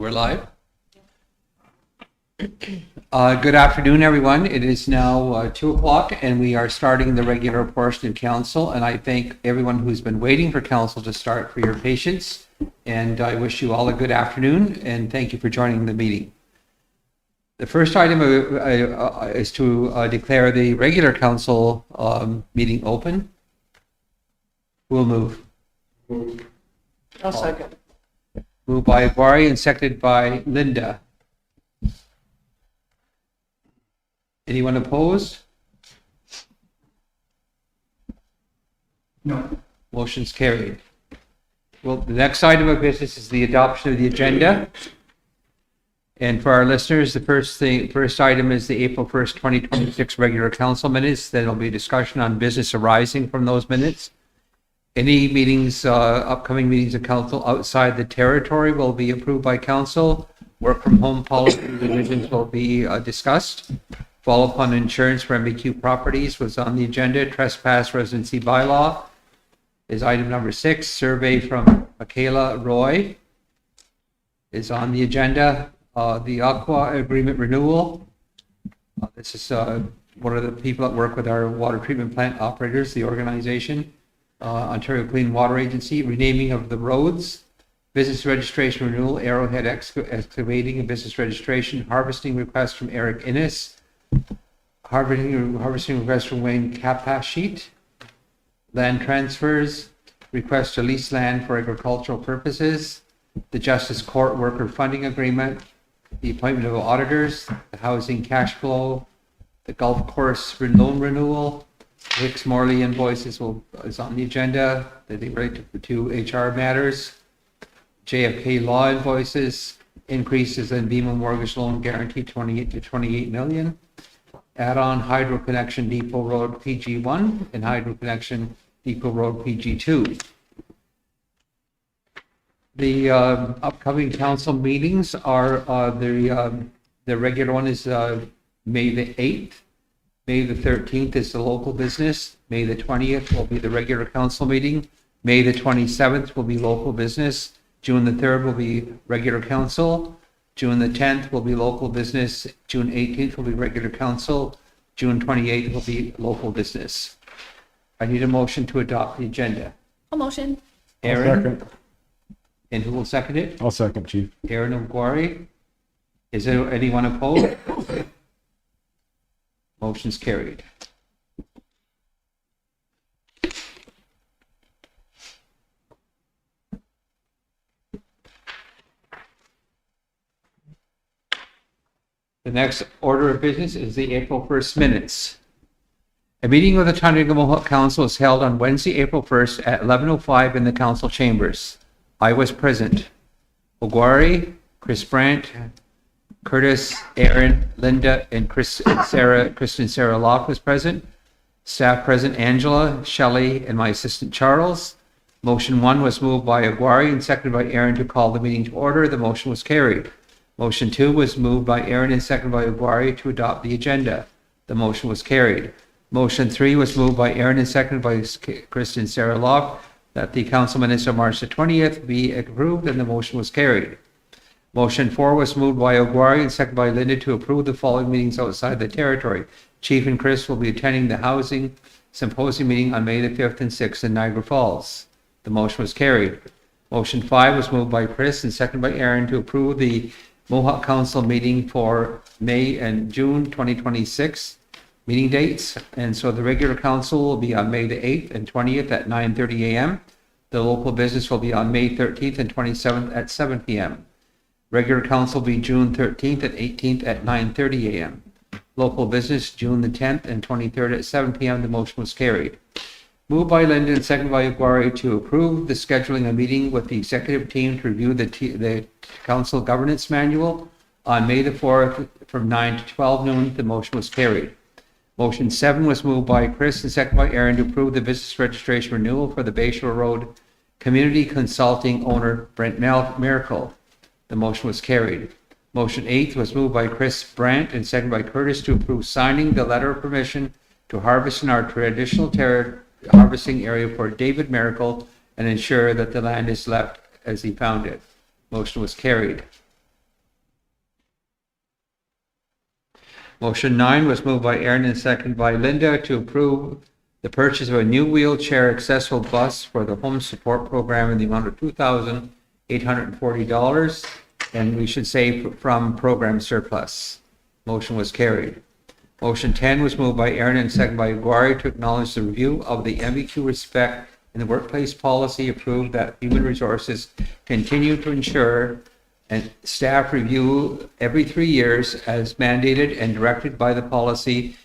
We're live. Good afternoon, everyone. It is now 2 o'clock and we are starting the regular portion of council. And I thank everyone who's been waiting for council to start for your patience. And I wish you all a good afternoon and thank you for joining the meeting. The first item is to declare the regular council meeting open. We'll move. I'll second. Moved by Aguari and seconded by Linda. Anyone opposed? No. Motion's carried. Well, the next item of business is the adoption of the agenda. And for our listeners, the first item is the April 1st, 2026 regular council minutes. Then there'll be a discussion on business arising from those minutes. Any meetings, upcoming meetings of council outside the territory will be approved by council. Work from home policy revisions will be discussed. Follow up on insurance for MBQ properties was on the agenda. Trespass residency bylaw is item number 6. Survey from Michaela Roy is on the agenda. The Aqua agreement renewal. This is one of the people that work with our water treatment plant operators, the organization. Ontario Clean Water Agency, renaming of the roads, business registration renewal, Arrowhead Excavating and business registration, harvesting request from Eric Innes, harvesting request from Wayne Capasheet, land transfers, request to lease land for agricultural purposes, the Justice Court worker funding agreement, the appointment of auditors, the housing cash flow, the golf course loan renewal, Hicks Morley invoices is on the agenda. They relate to HR matters. JFK law invoices, increases in BMO mortgage loan guarantee 28 to 28 million. Add-on hydro connection Depot Road PG1 and hydro connection Depot Road PG2. The upcoming council meetings are the regular one is May the 8th. May the 13th is the local business. May the 20th will be the regular council meeting. May the 27th will be local business. June the 3rd will be regular council. June the 10th will be local business. June 18th will be regular council. June 28th will be local business. I need a motion to adopt the agenda. A motion. Aaron? I'll second. And who will second it? I'll second, Chief. Aaron Aguari. Is there anyone opposed? Motion's carried. The next order of business is the April 1st minutes. A meeting of the Tyendinaga Mohawk Council was held on Wednesday, April 1st at 11:05 in the council chambers. I was present. Aguari, Chris Brandt, Curtis, Aaron, Linda, and Kristen Sarah Locke was present. Staff present Angela, Shelley, and my assistant Charles. Motion 1 was moved by Aguari and seconded by Aaron to call the meeting to order. The motion was carried. Motion 2 was moved by Aaron and seconded by Aguari to adopt the agenda. The motion was carried. Motion 3 was moved by Aaron and seconded by Kristen Sarah Locke that the council minutes of March the 20th be approved, and the motion was carried. Motion 4 was moved by Aguari and seconded by Linda to approve the following meetings outside the territory. Chief and Chris will be attending the housing symposium meeting on May the 5th and 6th in Niagara Falls. The motion was carried. Motion 5 was moved by Chris and seconded by Aaron to approve the Mohawk Council meeting for May and June 2026 meeting dates. And so the regular council will be on May the 8th and 20th at 9:30 a.m. The local business will be on May 13th and 27th at 7 p.m. Regular council will be June 13th and 18th at 9:30 a.m. Local business June the 10th and 23rd at 7 p.m. The motion was carried. Moved by Linda and seconded by Aguari to approve the scheduling a meeting with the executive team to review the council governance manual on May the 4th from 9 to 12 noon. The motion was carried. Motion 7 was moved by Chris and seconded by Aaron to approve the business registration renewal for the Bayshore Road Community Consulting owner Brent Miracle. The motion was carried. Motion 8 was moved by Chris Brandt and seconded by Curtis to approve signing the letter of permission to harvest in our traditional harvesting area for David Miracle and ensure that the land is left as he found it. Motion was carried. Motion 9 was moved by Aaron and seconded by Linda to approve the purchase of a new wheelchair accessible bus for the home support program in the amount of $2,840, and we should say from program surplus. Motion was carried. Motion 10 was moved by Aaron and seconded by Aguirre to acknowledge the review of the MVQ respect in the workplace policy, approved that Human Resources continue to ensure and staff review every 3 years as mandated and directed by the policy,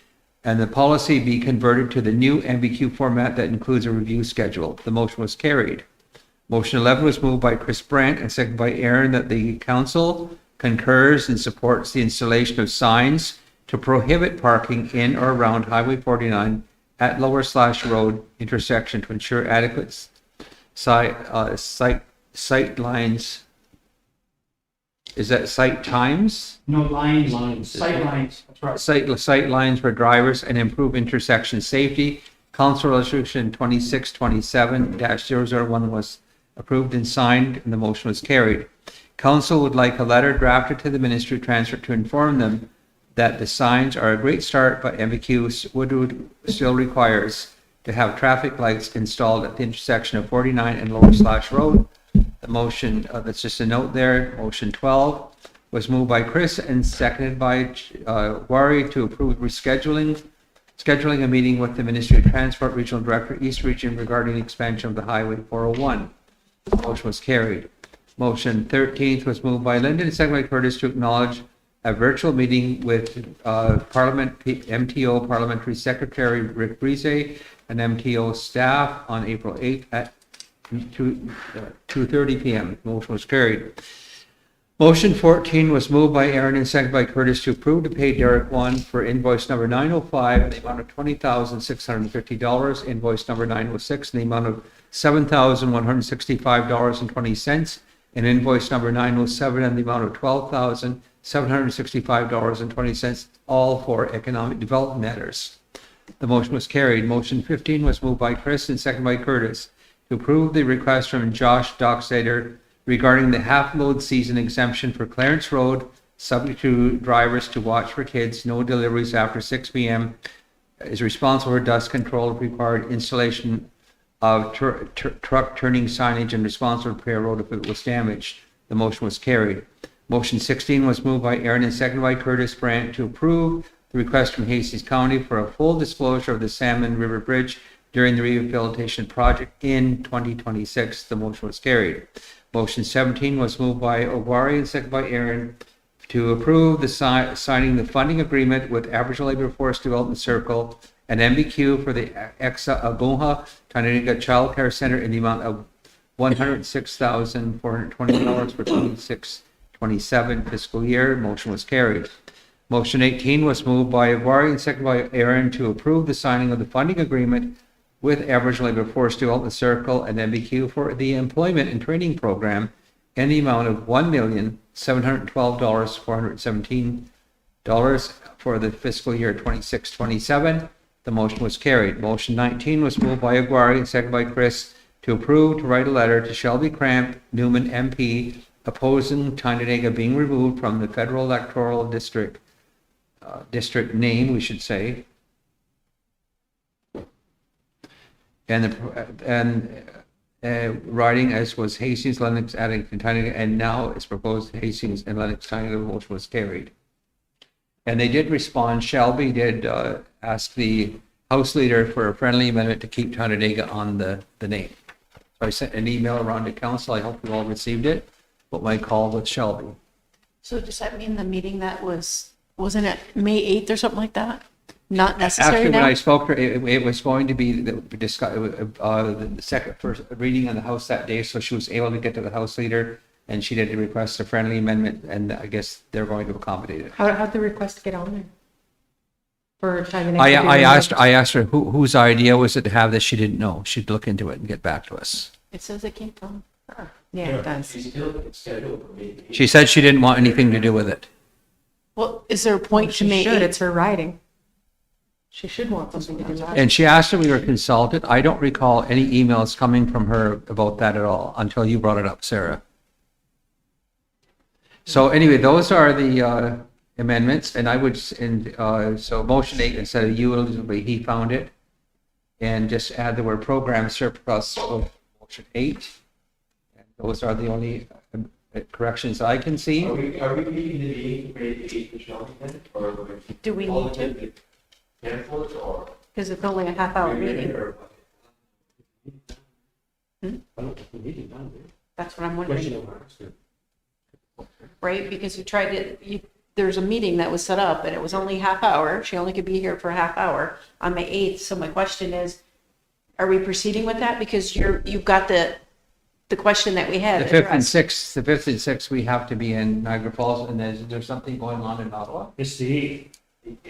and the policy be converted to the new MVQ format that includes a review schedule. The motion was carried. Motion 11 was moved by Chris Brandt and seconded by Aaron that the council concurs and supports the installation of signs to prohibit parking in or around Highway 49 at Lower Slash Road intersection to ensure adequate sight lines. Is that sight times? No, lines. Sight lines, that's right. Sight lines for drivers and improve intersection safety. Council Resolution 2627-001 was approved and signed, and the motion was carried. Council would like a letter drafted to the Ministry of Transport to inform them that the signs are a great start, but MVQ Woodwood still requires to have traffic lights installed at the intersection of 49 and Lower Slash Road. The motion, that's just a note there. Motion 12 was moved by Chris and seconded by Wari to approve scheduling a meeting with the Ministry of Transport Regional Director, East Region, regarding the expansion of the Highway 401. The motion was carried. Motion 13th was moved by Lyndon and seconded by Curtis to acknowledge a virtual meeting with MTO Parliamentary Secretary Rick Brise and MTO staff on April 8th at 2:30 p.m. Motion was carried. Motion 14 was moved by Aaron and seconded by Curtis to approve to pay Derek 1 for invoice number 905 in the amount of $20,650, invoice number 906 in the amount of $7,165.20, and invoice number 907 in the amount of $12,765.20, all for economic development matters. The motion was carried. Motion 15 was moved by Chris and seconded by Curtis to approve the request from Josh Dockstader regarding the half-load season exemption for Clarence Road, subject to drivers to watch for kids, no deliveries after 6 p.m., is responsible for dust control, required installation of truck turning signage, and responsible to repair road if it was damaged. The motion was carried. Motion 16 was moved by Aaron and seconded by Curtis Brandt to approve the request from Hastings County for a full disclosure of the Salmon River Bridge during the rehabilitation project in 2026. The motion was carried. Motion 17 was moved by Owari and seconded by Aaron to approve the signing the funding agreement with Aboriginal Labour Force Development Circle and MBQ for the Exa Agoha Tyendinaga Child Care Center in the amount of $106,420 for 26-27 fiscal year. Motion was carried. Motion 18 was moved by Owari and seconded by Aaron to approve the signing of the funding agreement with Aboriginal Labour Force Development Circle and MBQ for the employment and training program in the amount of $1,712,417 for the fiscal year 26-27. The motion was carried. Motion 19 was moved by Aguirre and seconded by Chris to approve to write a letter to Shelby Cramp, Newman MP, opposing Tyendinaga being removed from the federal electoral district name, we should say, and writing as was Hastings, Lennox, Addington, Tyendinaga, and now it's proposed Hastings and Lennox, Tyendinaga. Motion was carried. And they did respond. Shelby did ask the House Leader for a friendly amendment to keep Tyendinaga on the name. So I sent an email around to Council. I hope you all received it. But my call with Shelby. So does that mean the meeting that wasn't it May 8th or something like that? Not necessary Actually, now? when I spoke to her, it was going to be the first reading in the House that day, so she was able to get to the House Leader, and she did request a friendly amendment, and I guess they're going to accommodate it. How'd the request get on there? For Tyendinaga? I asked her whose idea was it to have this. She didn't know. She'd look into it and get back to us. It says it came from her. Yeah, it does. She said she didn't want anything to do with it. Well, is there a point to She May should, 8th? it's her writing. She should want something to do with it. And she asked if we were consulted. I don't recall any emails coming from her about that at all until you brought it up, Sarah. So anyway, those are the amendments, and I would, so motion 8, instead of you, it'll be he found it. And just add the word program surplus of motion 8. And those are the only corrections I can see. Are we meeting the meeting for 8 Michelle then? Or Do we need to? cancel it or? Because it's only a half-hour rewrite it, meeting. or what? Hmm? I don't think we need it done, do we? That's what I'm Question wondering, marks. right? Because you tried to, there's a meeting that was set up and it was only half hour. She only could be here for a half hour on May 8th. So my question is, are we proceeding with that? Because you've got the question that we had The 5th and addressed. 6th, the 5th and 6th, we have to be in Niagara Falls, and is there something going on in Ottawa? It's the 8th.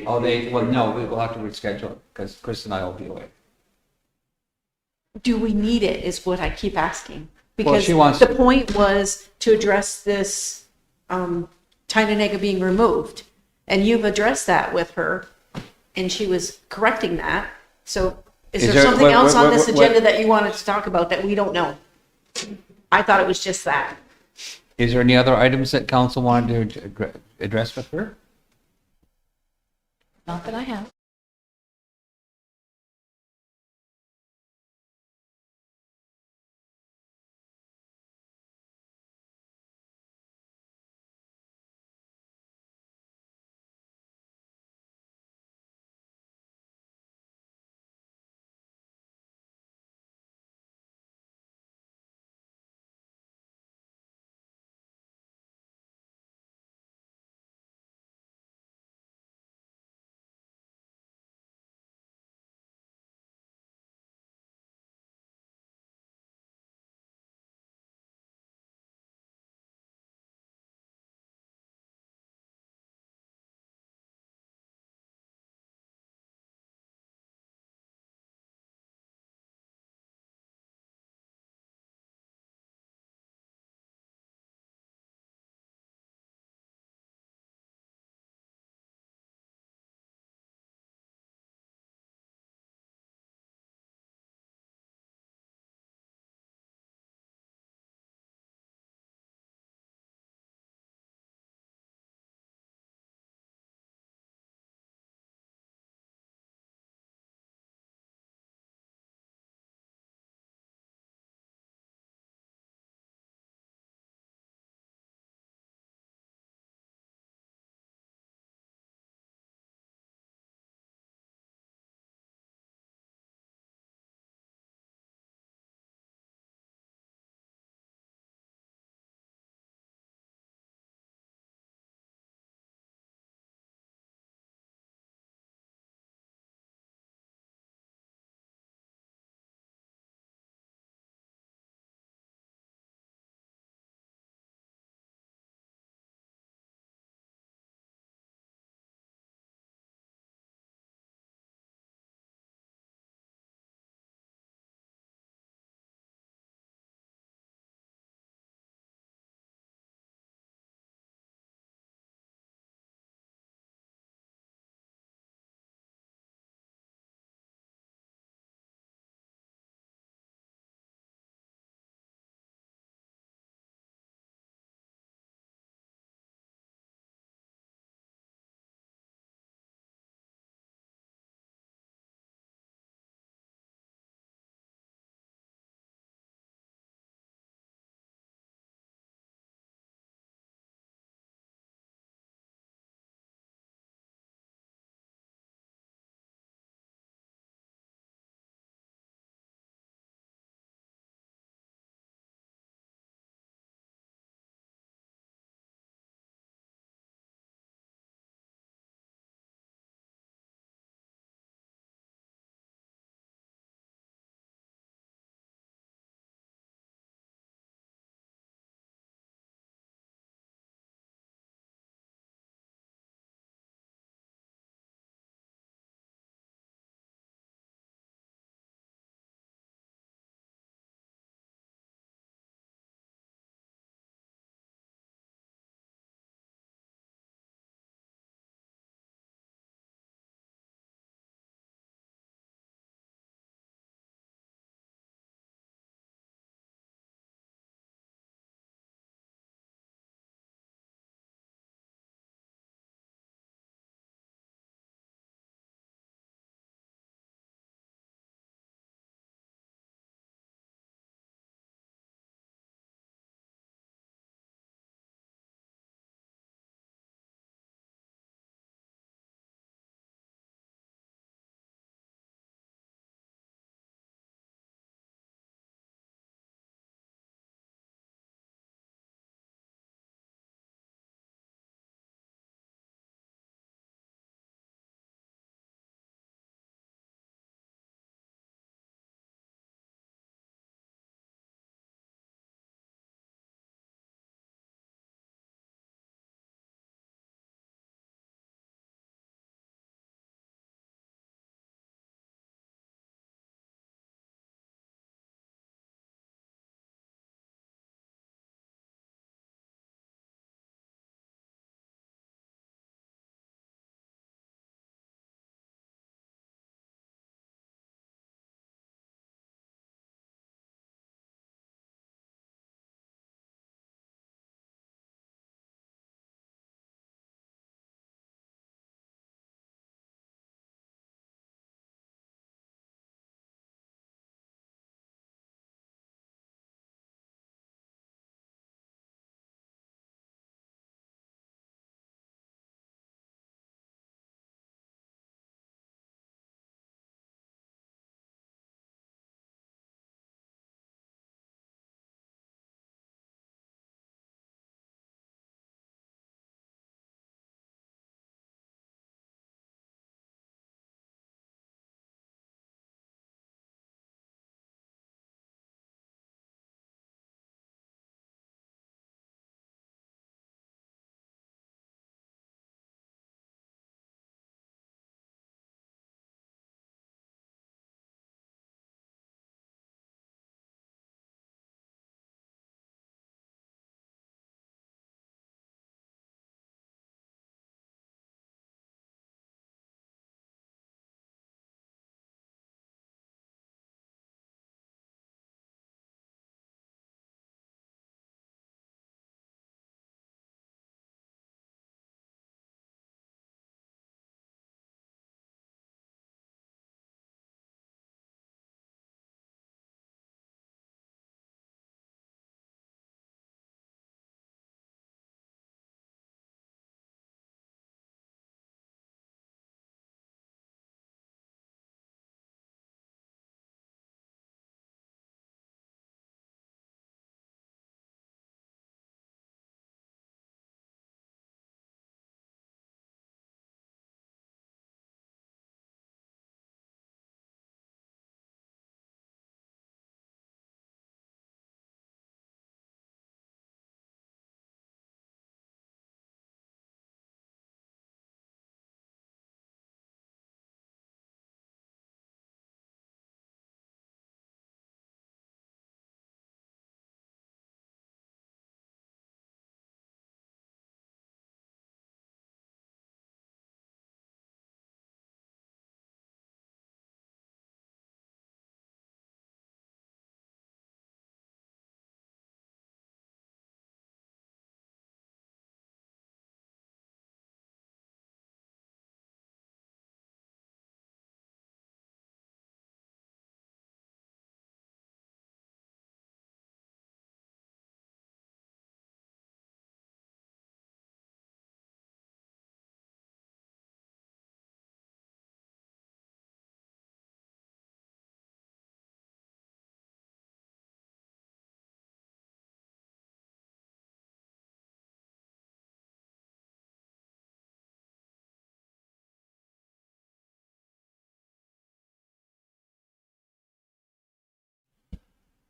Oh, well, no, we will have to reschedule it, because Chris and I will be away. Do we need it is what I keep asking. Well, Because she wants- the point was to address this Tyendinaga being removed. And you've addressed that with her and she was correcting that. So is Is there there- something what- else what- on this what- agenda that you wanted to talk about that we don't know? I thought it was just that. Is there any other items that council wanted to address with her? Not that I have.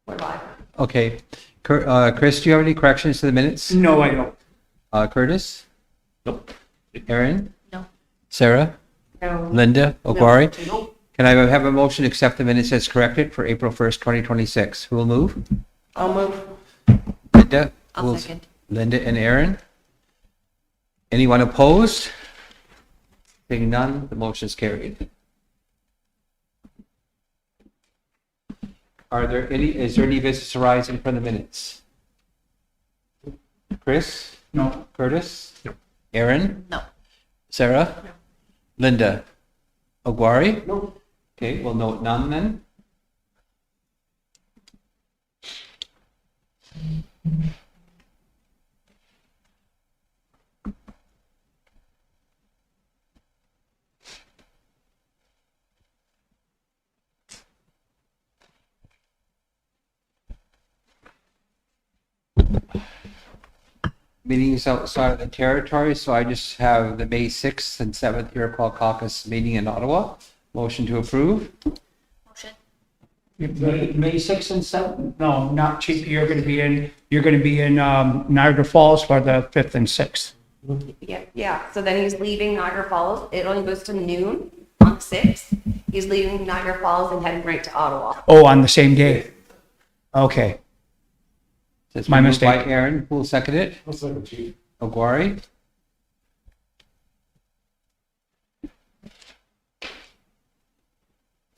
We're live. Okay. Chris, do you have any corrections to the minutes? No, I don't. Curtis? Nope. Aaron? No. Sarah? No. Linda? Oguari? No. Can I have a motion to accept the minutes as corrected for April 1st, 2026? Who will move? I'll move. Linda? I'll Will- second. Linda and Aaron? Anyone opposed? Seeing none, the motion is carried. Is there any business arising from the minutes? Chris? No. Curtis? No. Aaron? No. Sarah? No. Linda? Oguari? No. Okay, we'll note none then. Meetings outside of the territory, so I just have the May 6th and 7th Iroquois Caucus meeting in Ottawa. Motion to approve. Motion. May 6th and 7th? No, not cheap. You're going to be in Niagara Falls for the 5th and 6th. Yeah. So then he's leaving Niagara Falls. It only goes to noon on the 6th. He's leaving Niagara Falls and heading right to Ottawa. Oh, on the same day. Okay. It's My been moved by mistake. Aaron, who will second it? I'll second Chief. Oguari?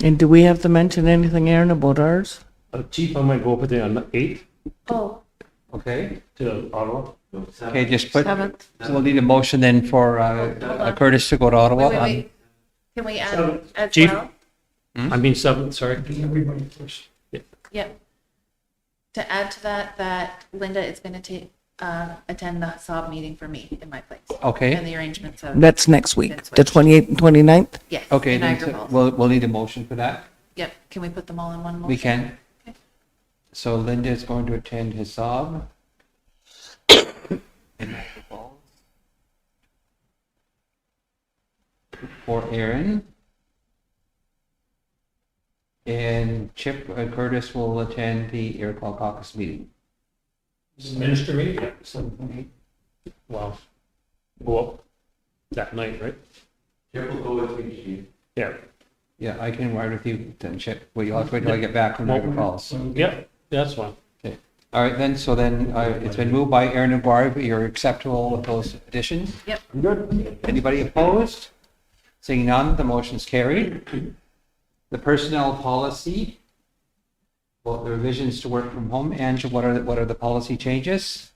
And do we have to mention anything, Aaron, about ours? Chief, I might go over there on the 8th Oh, Okay. to Ottawa. Okay, just put, seventh. so we'll need a motion then for Curtis to go to Ottawa. Wait. Can we add as Chief? well? I mean 7th, sorry. Everybody first. Yep. To add to that Linda is going to attend the SOB meeting for me in my place. Okay. And the arrangements of, That's next week, That's the 28th and 29th? yes. Okay, in then Niagara Falls. we'll need a motion for that. Yep, can we put them all in one motion? We can. Okay. So Linda is going to attend his SOB. in Niagara Falls. For Aaron. And Chip Curtis will attend the Iroquois Caucus meeting. Minister meeting? Yeah. 7th. Wow. Go up that night, right? Chip will go with me, Chief. Yeah. Yeah, I can ride with you then, Chip. Well, you'll have to wait till I get back from Niagara Falls. Yeah, that's fine. All right, then, so then it's been moved by Aaron and Barb. You're acceptable with those additions? Yep. I'm good. Anybody opposed? Seeing none, the motion's carried. The personnel policy, well, the revisions to work from home. Angela, what are the policy changes?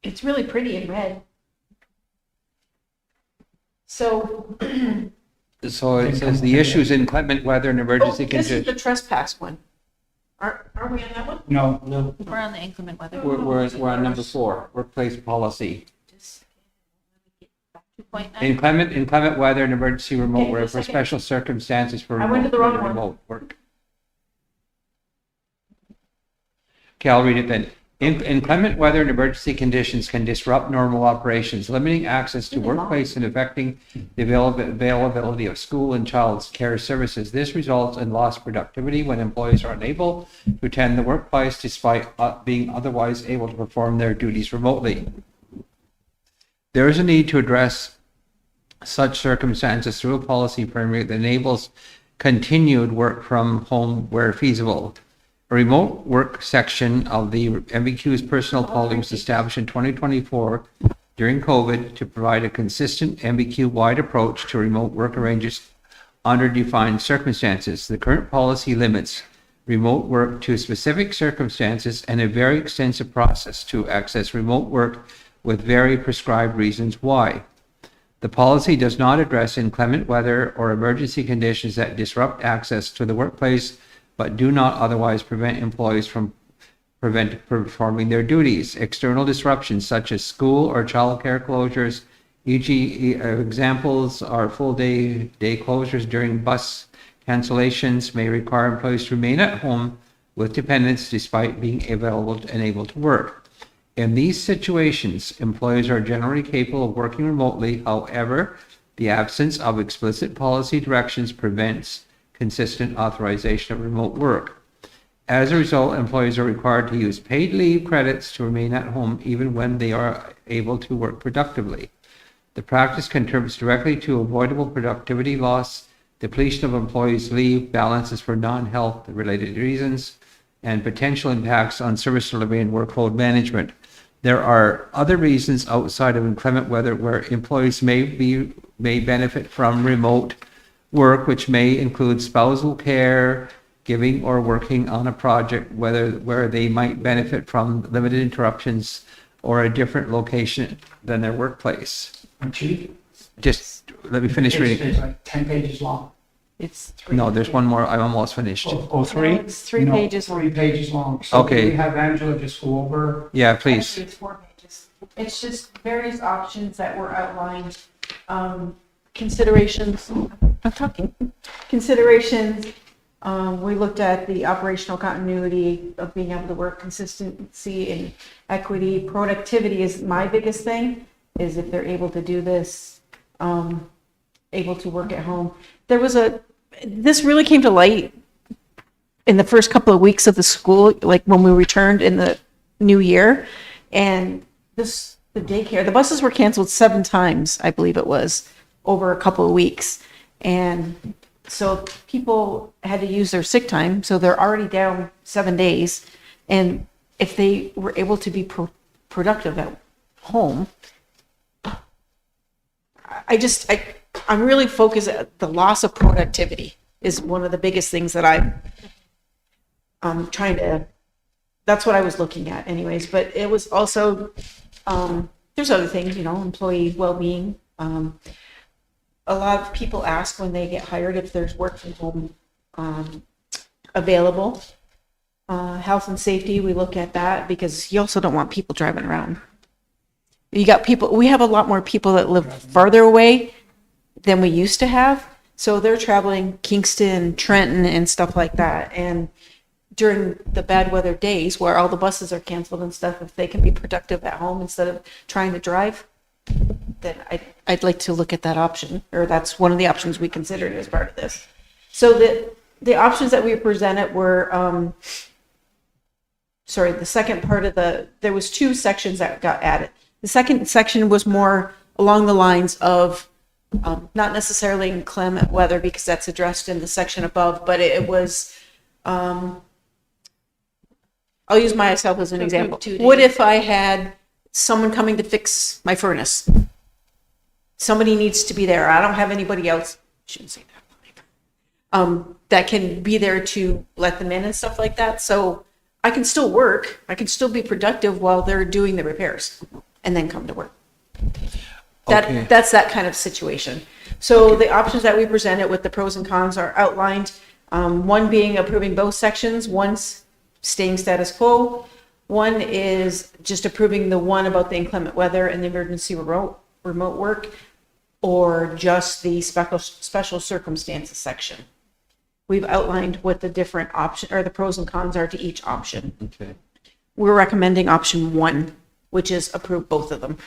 It's really pretty in red. So, So it says the issues inclement weather and oh, emergency this is the conditions. trespass one. Aren't we on that one? No. No. We're on the inclement weather. We're on number 4, workplace policy. Just 2.9. Inclement weather and emergency remote Okay, work just a for second. special circumstances for I went to the wrong one. remote work. Okay, I'll read it then. Inclement weather and emergency conditions can disrupt normal operations, limiting access to workplace and affecting the availability of school and child care services. This results in lost productivity when employees are unable to attend the workplace despite being otherwise able to perform their duties remotely. There is a need to address such circumstances through a policy framework that enables continued work from home where feasible. A remote work section of the MBQ's personnel policy was established in 2024 during COVID to provide a consistent MBQ-wide approach to remote work arrangements under defined circumstances. The current policy limits remote work to specific circumstances and a very extensive process to access remote work with very prescribed reasons why. The policy does not address inclement weather or emergency conditions that disrupt access to the workplace but do not otherwise prevent employees from performing their duties. External disruptions such as school or childcare closures, e.g. examples are full day closures during bus cancellations may require employees to remain at home with dependents despite being available and able to work. In these situations, employees are generally capable of working remotely. However, the absence of explicit policy directions prevents consistent authorization of remote work. As a result, employees are required to use paid leave credits to remain at home even when they are able to work productively. The practice contributes directly to avoidable productivity loss, depletion of employees' leave balances for non-health related reasons, and potential impacts on service delivery and workload management. There are other reasons outside of inclement weather where employees may benefit from remote work, which may include spousal care, giving or working on a project, where they might benefit from limited interruptions or a different location than their workplace. Chief, Just let me finish it's reading. like 10 pages long. It's three. No, there's one more. I'm almost finished. Oh, three? No, it's 3 No, pages long. 3 pages long. So Okay. can we have Angela just go over? Yeah, please. Actually, it's 4 pages. It's just various options that were outlined, considerations, I'm talking, considerations. We looked at the operational continuity of being able to work, consistency and equity. Productivity is my biggest thing, is if they're able to do this, able to work at home. This really came to light in the first couple of weeks of the school, like when we returned in the new year. And the daycare, the buses were canceled 7 times, I believe it was, over a couple of weeks. And so people had to use their sick time, so they're already down 7 days. And if they were able to be productive at home, I'm really focused at the loss of productivity is one of the biggest things that I'm trying to, that's what I was looking at anyways. But it was also, there's other things, employee well-being. A lot of people ask when they get hired if there's work from home available. Health and safety, we look at that because you also don't want people driving around. We have a lot more people that live farther away than we used to have. So they're traveling Kingston, Trenton, and stuff like that. And during the bad weather days where all the buses are canceled and stuff, if they can be productive at home instead of trying to drive, then I'd like to look at that option, or that's one of the options we considered as part of this. So the options that we presented were, the second part of there was 2 sections that got added. The second section was more along the lines of, not necessarily inclement weather because that's addressed in the section above, but it was, I'll use myself as an example. 2 days. What if I had someone coming to fix my furnace? Somebody needs to be there. I don't have anybody else, shouldn't say that, that can be there to let them in and stuff like that. So I can still work. I can still be productive while they're doing the repairs and then come to work. Okay. That's that kind of situation. So the options that we presented with the pros and cons are outlined. One being approving both sections, one's staying status quo. One is just approving the one about the inclement weather and the emergency remote work, or just the special circumstances section. We've outlined what the different option or the pros and cons are to each option. Okay. We're recommending option 1, which is approve both of them.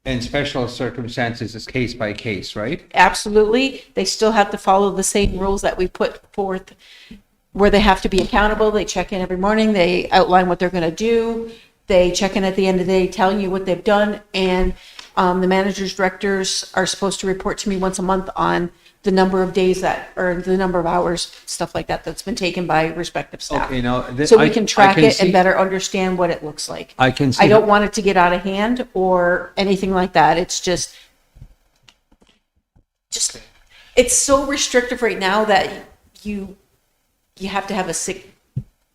And special circumstances is case by case, right? Absolutely. They still have to follow the same rules that we put forth, where they have to be accountable. They check in every morning. They outline what they're going to do. They check in at the end of the day, telling you what they've done. And the managers, directors are supposed to report to me once a month on the number of days or the number of hours, stuff like that, that's been taken by respective staff. Okay, now, So we can track it see- and better understand what it looks like. I can see. I don't want it to get out of hand or anything like that. It's just it's so restrictive right now that you have to have a sick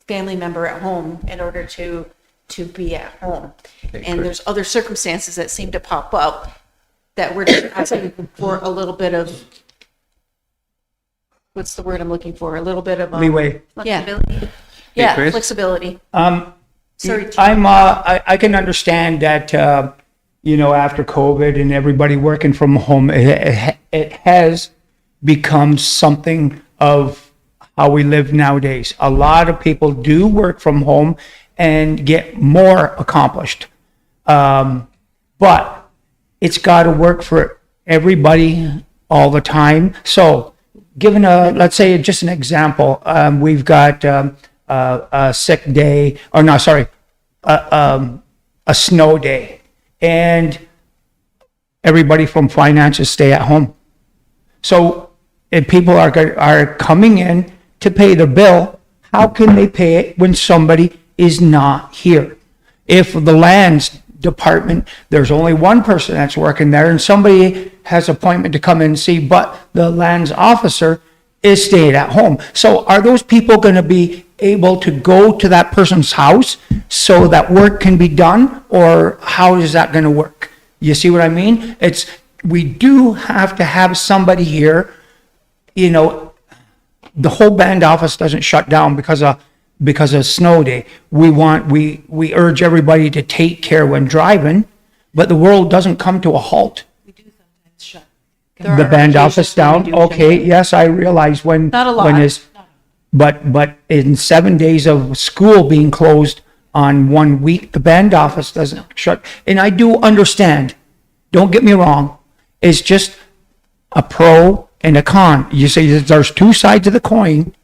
family member at home in order to be at home. Okay, And great. there's other circumstances that seem to pop up that we're just asking for a little bit of, what's the word I'm looking for? A little bit of Leeway. Yeah, Flexibility. yeah, Chris? flexibility. Sorry, Chief. I can understand that, after COVID and everybody working from home, it has become something of how we live nowadays. A lot of people do work from home and get more accomplished. But it's got to work for everybody all the time. So given a, let's say, just an example, we've got a sick day, or no, sorry, a snow day, and everybody from finances stay at home. So if people are coming in to pay the bill, how can they pay it when somebody is not here? If the lands department, there's only one person that's working there and somebody has appointment to come in and see, but the lands officer is staying at home. So are those people going to be able to go to that person's house so that work can be done, or how is that going to work? You see what I mean? We do have to have somebody here. You know, the whole band office doesn't shut down because of snow day. We urge everybody to take care when driving, but the world doesn't come to a halt. We do sometimes shut. The band office down? Okay, yes, I realize when. Not a lot. When is, but in 7 days of school being closed on 1 week, the band office doesn't shut. And I do understand, don't get me wrong, it's just a pro and a con. You say there's two sides of the coin,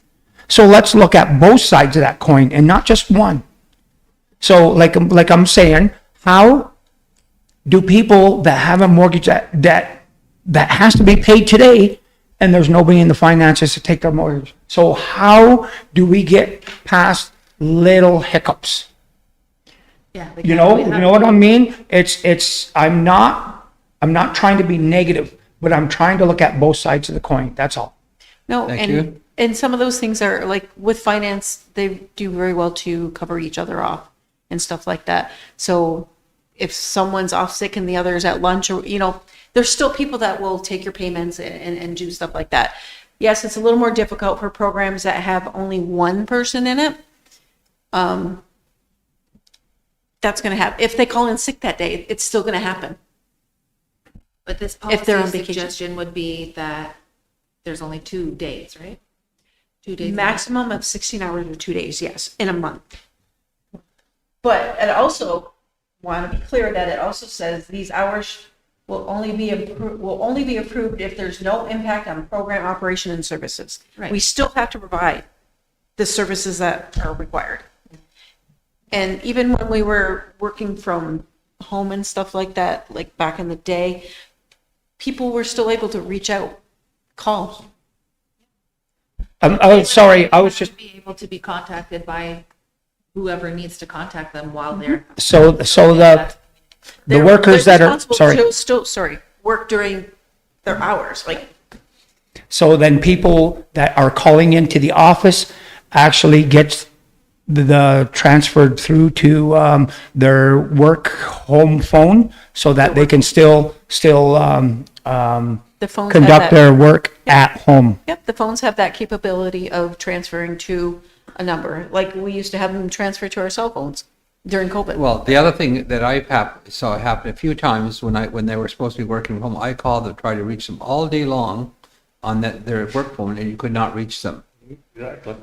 so let's look at both sides of that coin and not just one. So like I'm saying, how do people that have a mortgage that has to be paid today, and there's nobody in the finances to take their mortgage? So how do we get past little hiccups? Yeah. You know what I mean? I'm not trying to be negative, but I'm trying to look at both sides of the coin. That's all. No, Thank you. and some of those things are like with finance, they do very well to cover each other off and stuff like that. So if someone's off sick and the other's at lunch, or, you know, there's still people that will take your payments and do stuff like that. Yes, it's a little more difficult for programs that have only one person in it. That's going to happen. If they call in sick that day, it's still going to happen. But this If they're on policy vacation. suggestion would be that there's only 2 days, right? 2 days. Maximum of 16 hours or 2 days, yes, in a month. But it also, want to be clear that it also says these hours will only be approved if there's no impact on program operation and services. Right. We still have to provide the services that are required. And even when we were working from home and stuff like that, like back in the day, people were still able to reach out, call. Oh, sorry, I was just, Be able to be contacted by whoever needs to contact them while they're. so the workers that are, sorry. Work during their hours, like, So then people that are calling into the office actually gets the transferred through to their work home phone so that they can still the phones have conduct that. their work at home. Yep, the phones have that capability of transferring to a number, like we used to have them transfer to our cell phones during COVID. Well, the other thing that I saw happen a few times when they were supposed to be working from home, I called to try to reach them all day long on their work phone, and you could not reach them. Exactly.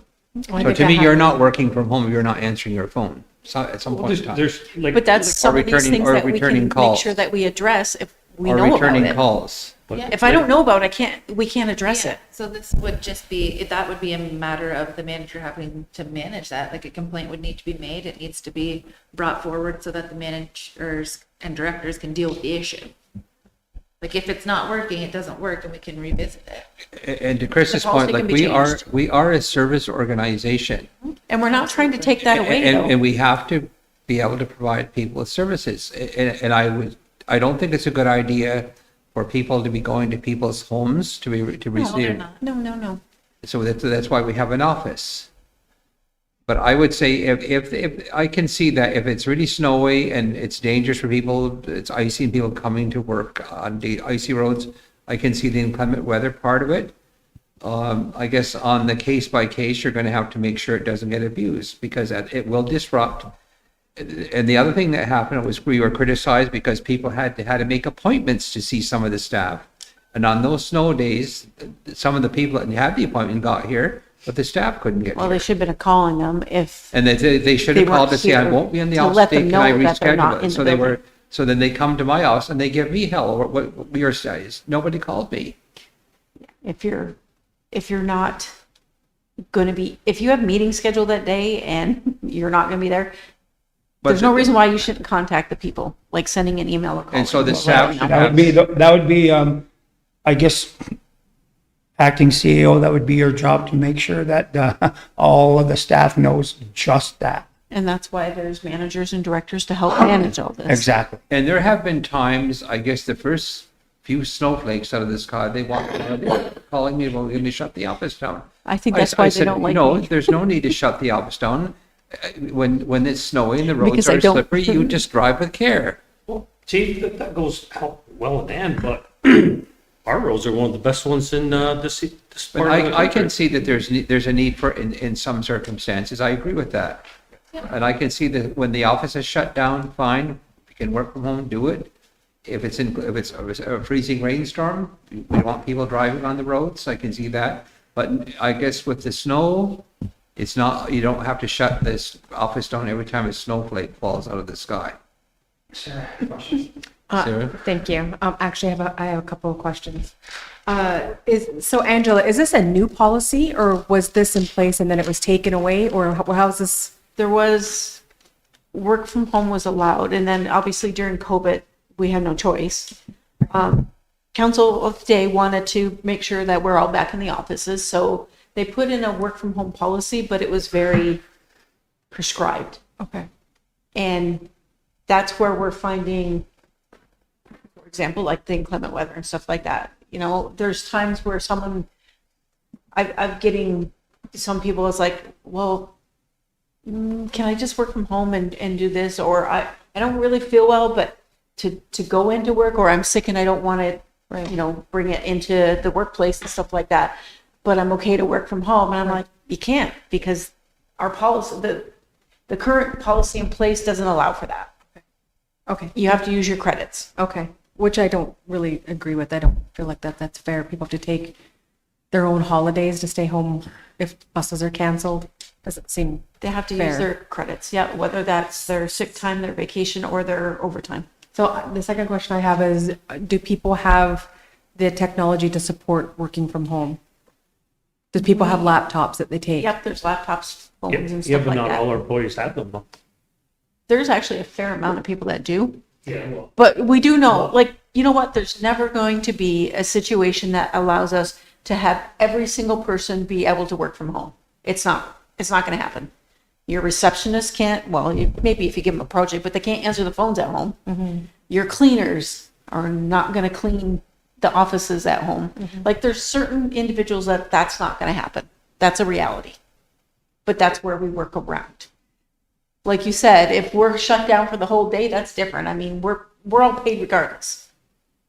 So to me, you're not working from home if you're not answering your phone. So at some point in time, There's like. But that's some of these returning- things or that we can returning make calls. sure that we address if we or know about returning it. calls. If I don't know about it, we can't address Yeah, it. so this would just be, that would be a matter of the manager having to manage that. Like a complaint would need to be made. It needs to be brought forward so that the managers and directors can deal with the issue. Like if it's not working, it doesn't work and we can revisit it. And to Chris's The policy point, like can be we are a service organization, And we're not trying to take that away, and though. we have to be able to provide people with services. And I don't think it's a good idea for people to be going to people's homes to receive. No. So that's why we have an office. But I would say if I can see that if it's really snowy and it's dangerous for people, it's icy and people coming to work on the icy roads, I can see the inclement weather part of it. I guess on the case by case, you're going to have to make sure it doesn't get abused because it will disrupt. And the other thing that happened was we were criticized because people had to make appointments to see some of the staff. And on those snow days, some of the people that had the appointment got here, but the staff couldn't get Well, here. they should have been calling them if, And they should they have called weren't to say, I here won't be in the to office let today, them can I know that they're not reschedule in it? the So they building. were, so then they come to my house and they give me hell, what your status? Nobody called me. if you're if you're not going to be, if you have meetings scheduled that day and you're not going to be there, But there's no the- reason why you shouldn't contact the people, like sending an email or calling. And so the or staff letting should them know. That would be, I guess, acting CEO, that would be your job to make sure that all of the staff knows just that. And that's why there's managers and directors to help manage all this. Exactly. And there have been times, I guess the first few snowflakes out of the sky, they walked around calling me, well, we're going to shut the office down. I think that's why they said, don't like no, me. there's no need to shut the office down. When it's snowy and the roads Because I are don't- slippery, you just drive with care. Well, Chief, that goes well in hand, but our roads are one of the best ones in this But part of the I can country. see that there's a need for, in some circumstances, I agree with that. And I can see that when the office is shut down, fine, you can work from home, do it. If it's a freezing rainstorm, we want people driving on the roads, I can see that. But I guess with the snow, it's not, you don't have to shut this office down every time a snowflake falls out of the sky. Sarah? Thank you. Actually, I have a couple of questions. So Angela, is this a new policy or was this in place and then it was taken away, or how's this? There was, work from home was allowed, and then obviously during COVID, we had no choice. Council of the day wanted to make sure that we're all back in the offices, so they put in a work from home policy, but it was very prescribed. Okay. And that's where we're finding, for example, like the inclement weather and stuff like that. You know, there's times where I'm getting, some people is like, well, can I just work from home and do this? Or I don't really feel well, but to go into work, or I'm sick and I don't want to, you know, bring it into the workplace and stuff like that. But I'm okay to work from home. And I'm like, you can't, because our policy, the current policy in place doesn't allow for that. Okay. You have to use your credits. Okay. Which I don't really agree with. I don't feel like that's fair. People have to take their own holidays to stay home if buses are canceled. Doesn't seem They have to fair. use their credits. Yeah, whether that's their sick time, their vacation, or their overtime. So the second question I have is, do people have the technology to support working from home? Do people have laptops that they take? Yep, there's laptops, phones, and Yeah, stuff but like not all that. our employees have them. Though. There's actually a fair amount of people that do. Yeah, well. But we do know, like, you know what? There's never going to be a situation that allows us to have every single person be able to work from home. It's not going to happen. Your receptionist can't, well, maybe if you give them a project, but they can't answer the phones at home. Your cleaners are not going to clean the offices at home. Like, there's certain individuals that's not going to happen. That's a reality. But that's where we work around. Like you said, if we're shut down for the whole day, that's different. I mean, we're all paid regardless.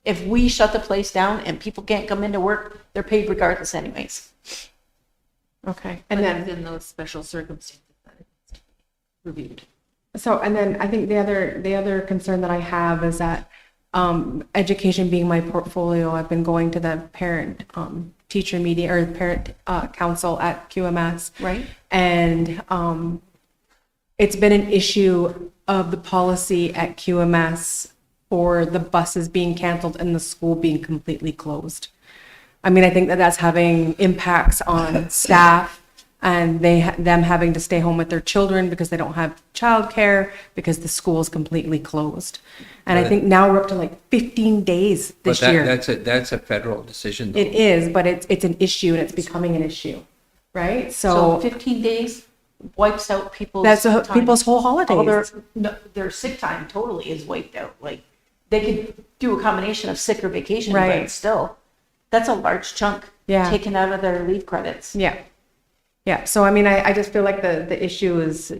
If we shut the place down and people can't come into work, they're paid regardless anyways. Okay. And And then then, in those special circumstances that it's reviewed. and then I think the other concern that I have is that education being my portfolio, I've been going to the parent teacher meeting or parent council at QMS. Right. And it's been an issue of the policy at QMS for the buses being canceled and the school being completely closed. I mean, I think that's having impacts on staff and them having to stay home with their children because they don't have childcare because the school is completely closed. And I think now we're up to like 15 days this But year. that's a federal decision, though. It is, but it's an issue and it's becoming an issue, right? So So 15 days wipes out people's that's time. people's whole All holidays. their sick time totally is wiped out. Like, they could do a combination of sick or vacation, Right. but still, that's a large chunk Yeah. taken out of their leave credits. Yeah. Yeah. So, I mean, I just feel like the issue is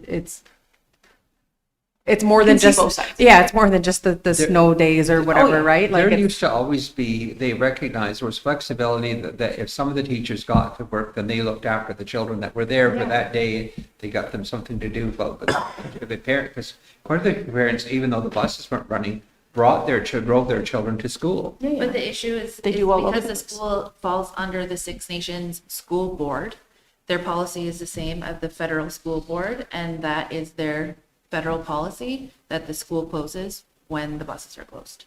it's more You than can see just, both sides. yeah, it's more than just the snow days or whatever, yeah. right? Like, There it's- used to always be, they recognized there was flexibility that if some of the teachers got to work, then they looked after the children that were there for that day. They got them something to do. But the parent, because part of the parents, even though the buses weren't running, drove their children to school. But the issue is, They do all over because the the place. school falls under the Six Nations School Board, their policy is the same as the federal school board, and that is their federal policy, that the school closes when the buses are closed.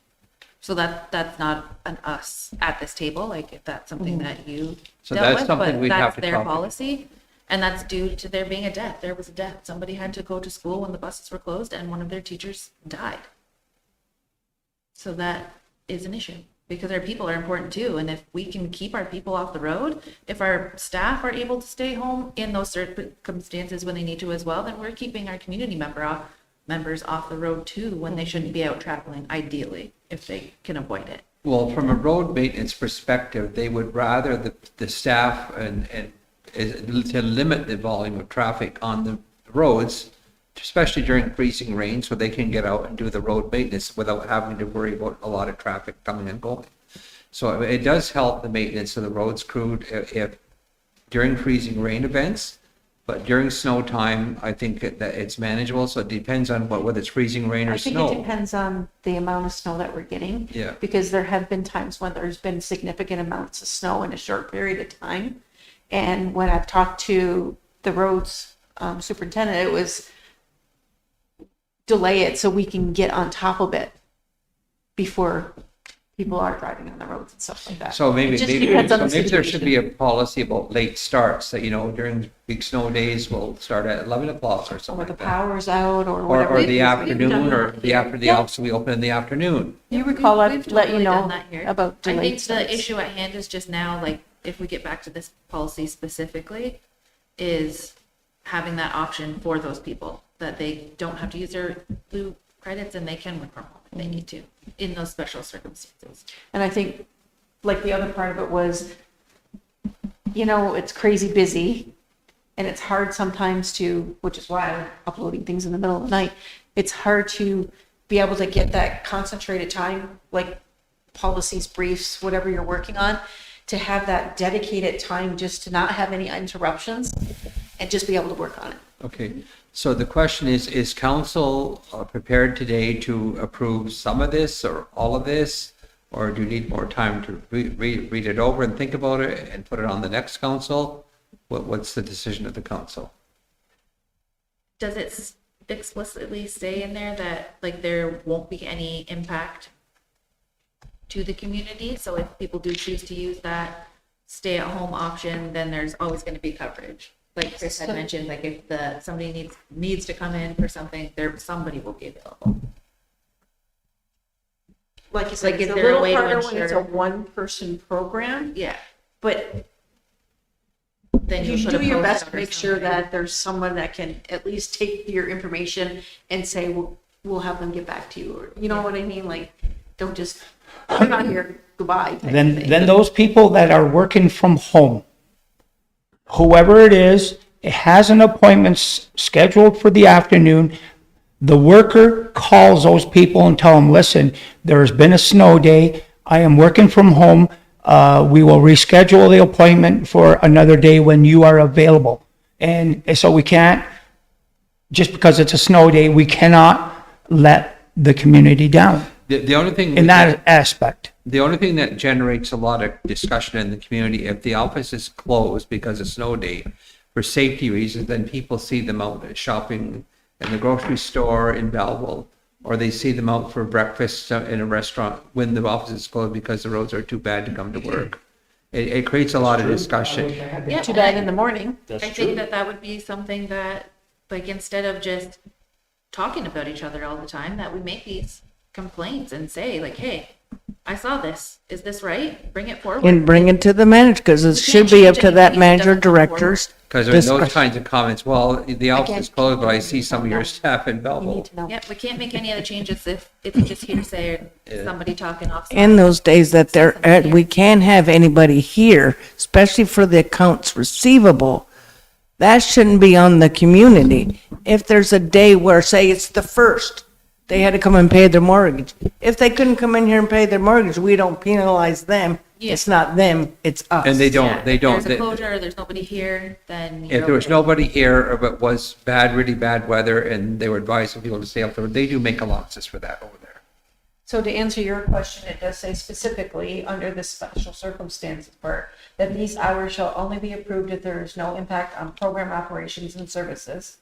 So that's not an us at this table, like if that's something that you So dealt that's with, something but we'd have that's to their talk about. policy. And that's due to there being a death. There was a death. Somebody had to go to school when the buses were closed and one of their teachers died. So that is an issue because our people are important too. And if we can keep our people off the road, if our staff are able to stay home in those circumstances when they need to as well, then we're keeping our community members off the road too when they shouldn't be out traveling, ideally, if they can avoid it. Well, from a road maintenance perspective, they would rather the staff and to limit the volume of traffic on the roads, especially during freezing rain, so they can get out and do the road maintenance without having to worry about a lot of traffic coming and going. So it does help the maintenance of the roads crew if during freezing rain events, but during snow time, I think that it's manageable. So it depends on whether it's freezing rain or I think snow. it depends on the amount of snow that we're getting. Yeah. Because there have been times when there's been significant amounts of snow in a short period of time. And when I've talked to the roads superintendent, it was delay it so we can get on top of it before people are driving on the roads and stuff like that. So maybe, It just maybe, depends on so the maybe there should situation. be a policy about late starts, that, during big snow days, we'll start at 11 o'clock or Or something the like that. power's out or Or, whatever. or it the is. afternoon, or the Yeah. after the office, we open in the afternoon. You recall I've We've let you totally done know that here. about I delayed think the starts. issue at hand is just now, like, if we get back to this policy specifically, is having that option for those people, that they don't have to use their blue credits and they can work from home if they need to, in those special circumstances. And I think, like, the other part of it was, it's crazy busy and it's hard sometimes to, which is why I'm uploading things in the middle of the night. It's hard to be able to get that concentrated time, like policies, briefs, whatever you're working on, to have that dedicated time just to not have any interruptions and just be able to work on it. Okay, so the question is council prepared today to approve some of this or all of this? Or do you need more time to read it over and think about it and put it on the next council? What's the decision of the council? Does it explicitly say in there that, like, there won't be any impact to the community? So if people do choose to use that stay-at-home option, then there's always going to be coverage. Like Chris had mentioned, like if somebody needs to come in for something, somebody will be available. Like you said, Like, it's is a there a little way to harder when it's a ensure- one-person program, Yeah. but Then you should put a do your post best out to or make sure something. that there's someone that can at least take your information and say, we'll have them get back to you, or, you know what I mean? Like, don't just, I'm not here, goodbye. type of thing. Then those people that are working from home, whoever it is, it has an appointment scheduled for the afternoon. The worker calls those people and tell them, listen, there has been a snow day. I am working from home. We will reschedule the appointment for another day when you are available. And so we can't, just because it's a snow day, we cannot let the community down The only thing. in that aspect. The only thing that generates a lot of discussion in the community, if the office is closed because of snow day for safety reasons, then people see them out shopping in the grocery store in Belleville, or they see them out for breakfast in a restaurant when the office is closed because the roads are too bad to come to work. It creates a lot of discussion. Yeah, Too bad in the morning. I think that would be something that, like, instead of just talking about each other all the time, that we make these complaints and say, like, hey, I saw this. Is this right? Bring it forward. And bring it to the manager, because it should be up to that manager directors. Because there's those discretion. kinds of comments, well, the office is closed, but I see some of your staff in You Belleville. need to know. Yeah, we can't make any of the changes if it's just hearsay or somebody talking off. In those days that they're at, we can't have anybody here, especially for the accounts receivable. That shouldn't be on the community. If there's a day where, say, it's the 1st, they had to come and pay their mortgage. If they couldn't come in here and pay their mortgage, we don't penalize them. Yeah. It's not them, it's us. And they Yeah, don't, they if don't. There's a closure, there's nobody here, then. If you're there was okay. nobody here, or if it was bad, really bad weather, and they were advising people to stay up there, they do make allowances for that over there. So to answer your question, it does say specifically under the special circumstances part that these hours shall only be approved if there is no impact on program operations and services.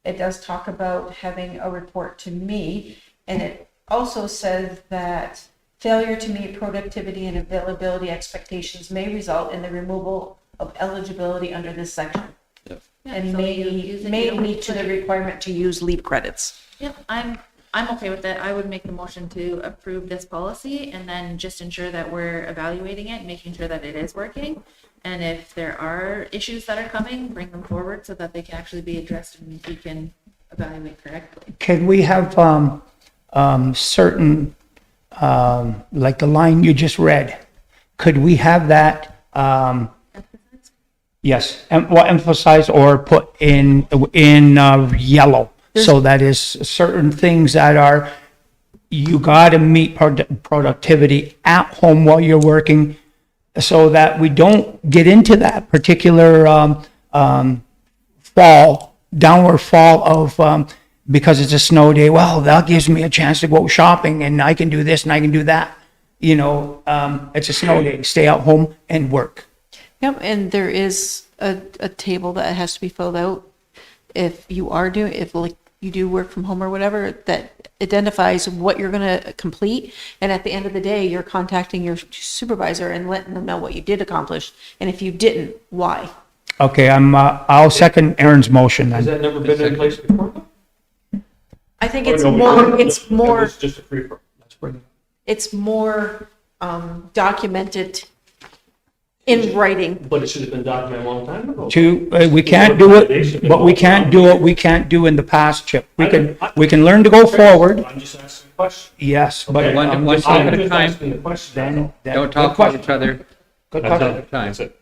It does talk about having a report to me, and it also says that Failure to meet productivity and availability expectations may result in the removal of eligibility under this section. And so may you use it, may you don't lead to the requirement to use leave credits. Yep, I'm okay with that. I would make the motion to approve this policy and then just ensure that we're evaluating it, making sure that it is working. And if there are issues that are coming, bring them forward so that they can actually be addressed and we can evaluate correctly. Can we have certain, like the line you just read, could we have that, yes, well, emphasize or put in yellow? So that is certain things that are, you got to meet productivity at home while you're working, so that we don't get into that particular downward fall of, because it's a snow day, well, that gives me a chance to go shopping and I can do this and I can do that. You know, it's a snow day, stay at home and work. Yep, and there is a table that has to be filled out if you are doing, if like you do work from home or whatever, that identifies what you're gonna complete. And at the end of the day, you're contacting your supervisor and letting them know what you did accomplish. And if you didn't, why? Okay, I'll second Aaron's motion Has then. that never been in place before? I think Or it's no, more, it it's more, was just a free for. Let's bring it. it's more documented in writing. But it should have been documented a long time ago. We can't do it, but we can't do it, we can't do in the past, Chip. We can learn to go forward, I'm just asking a question. yes, but. Okay? One step at a I'm just time. asking the question. Then. Don't talk about each other. Good That's question. it. That's it.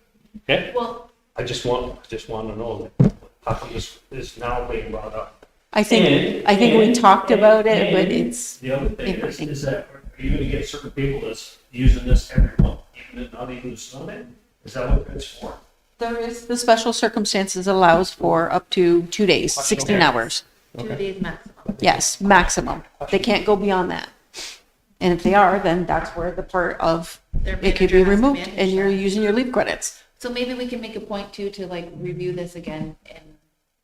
Okay? Well, I just want to know that, how come this is now being brought up? I think we talked about it, but it's, The other thing is that, are you gonna get certain people that's using this every month, even if not even a snow day? Is that what it's for? there is, the special circumstances allows for up to 2 days, 16 hours. 2 days maximum. Yes, maximum. They can't go beyond that. And if they are, then that's where the part of Their it could be manager has to removed manage and you're that. using your leave credits. So maybe we can make a point too, to like review this again in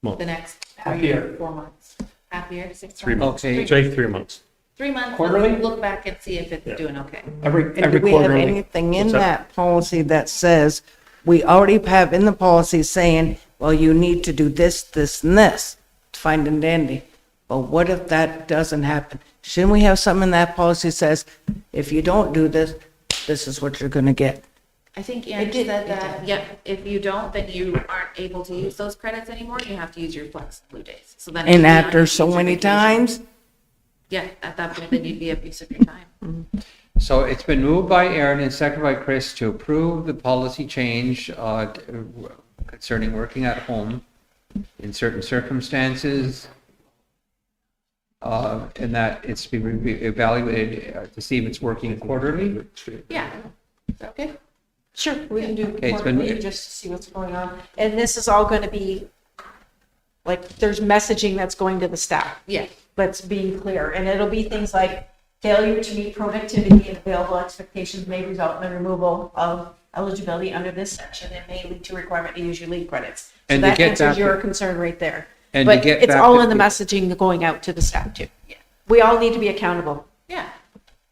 Month. the next Half 3 year. or 4 months. Half year, 6 3 months. months. Okay. Say 3 months. 3 months, Quarterly? let's look back and see if it's Yeah. doing okay. Every And do we have quarterly. anything in What's that? that policy that says, we already have in the policy saying, well, you need to do this, this, and this, fine and dandy. But what if that doesn't happen? Shouldn't we have something in that policy says, if you don't do this, this is what you're gonna get? I think Ann said that, yeah, if you don't, then you aren't able to use those credits anymore, you have to use your flex blue days. So then. it would And be on after your so future many vacation. times, Yeah, at that point, then you'd be a use of your time. So it's been moved by Aaron and seconded by Chris to approve the policy change concerning working at home in certain circumstances, and that it's to be evaluated to see if it's working quarterly. Yeah, is that okay? Sure, we can do Okay, it's been- quarterly just to see what's going on. And this is all gonna be, like, there's messaging that's going to the staff. Yeah, Let's be clear. And it'll be things like failure to meet productivity and available expectations may result in the removal of eligibility under this section and may lead to requirement to use your leave credits. So And to that get answers back your to- concern right there. And to But get it's back all to in the the- messaging going out to the staff too. Yeah. We all need to be accountable. yeah.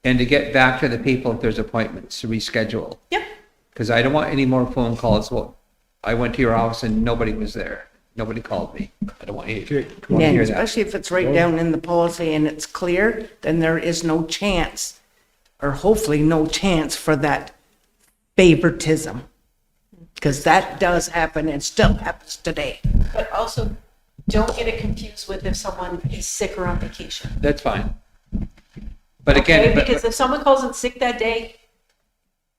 And to get back to the people if there's appointments, to reschedule. Yep. Because I don't want any more phone calls. Well, I went to your office and nobody was there. Nobody called me. I don't want you to yeah, hear that. especially if it's right down in the policy and it's clear, then there is no chance, or hopefully no chance for that favoritism. Because that does happen and still happens today. But also, don't get it confused with if someone is sick or on vacation. That's fine. But Okay, again, because if someone calls in sick that day,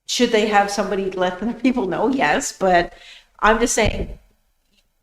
should they have somebody let the people know? Yes, but I'm just saying,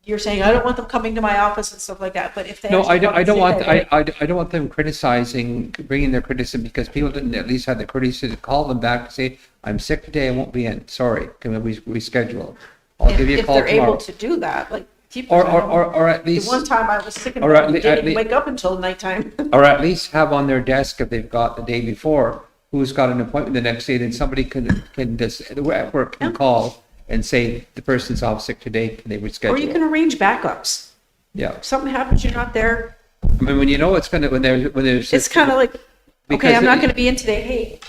you're saying, I don't want them coming to my office and stuff like that, but if they. no, I actually don't, come I don't sick want, that day- I don't want them criticizing, bringing their criticism because people didn't at least have the courtesy to call them back and say, I'm sick today, I won't be in. Sorry, can we reschedule? I'll give you a If call they're able tomorrow. to do that, like. keep Or, it or, at home. or at The least, one time I was sick and or at le- at didn't le- wake up until nighttime. or at least have on their desk if they've got the day before, who's got an appointment the next day, then somebody can just, at work can call and say, the person's off sick today, can they reschedule? Or you can arrange backups. Yeah, If something happens, you're not there. I mean, when you know it's gonna, when there's. It's kind of like, okay, Because I'm not it- going to be in today. Hey,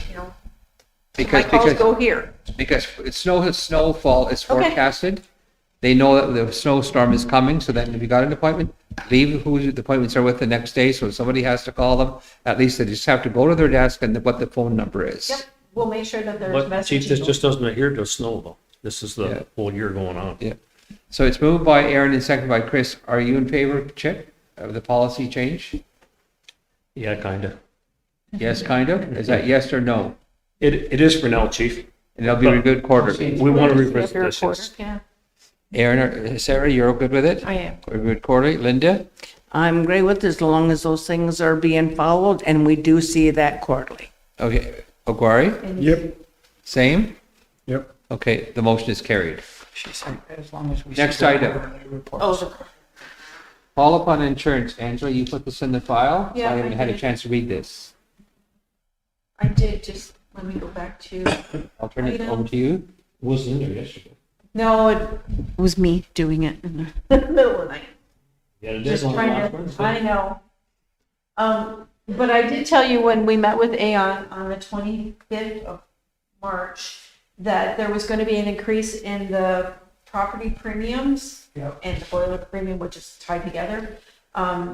Because, My calls because, go here. because it's snowfall is Okay. forecasted. They know that the snowstorm is coming, so then if you got an appointment, leave who the appointments are with the next day, so if somebody has to call them, at least they just have to go to their desk and what the phone number is. Yep, we'll make sure that there's But Chief, this messaging. just doesn't adhere to snow though. This is Yeah. the whole year going on. Yeah. So it's moved by Aaron and seconded by Chris. Are you in favor, Chip, of the policy change? Yeah, kinda. Yes, kind of? Is that yes or no? It is for now, Chief. And it'll be reviewed quarterly. We want to If revisit you're a this. reporter, Yes. yeah. Aaron or Sarah, you're all good with it? I am. Reviewed quarterly. Linda? I'm great with it as long as those things are being followed and we do see that quarterly. Okay. Oguari? Yep. Same? Yep. Okay, the motion is carried. She said, as long as we. Next see the item. quarterly reports. Oh, the- Call upon insurance. Angela, you put this in the file? Yeah, I haven't I had a did. chance to read this. I did, just let me go back to, I'll turn it over to you. Wasn't in there yesterday. no, it was me doing it in the middle of the night. Yeah, it Just is on the trying last to, Wednesday. I know. But I did tell you when we met with Aon on the 25th of March, that there was going to be an increase in the property premiums Yep. and the boiler premium, which is tied together.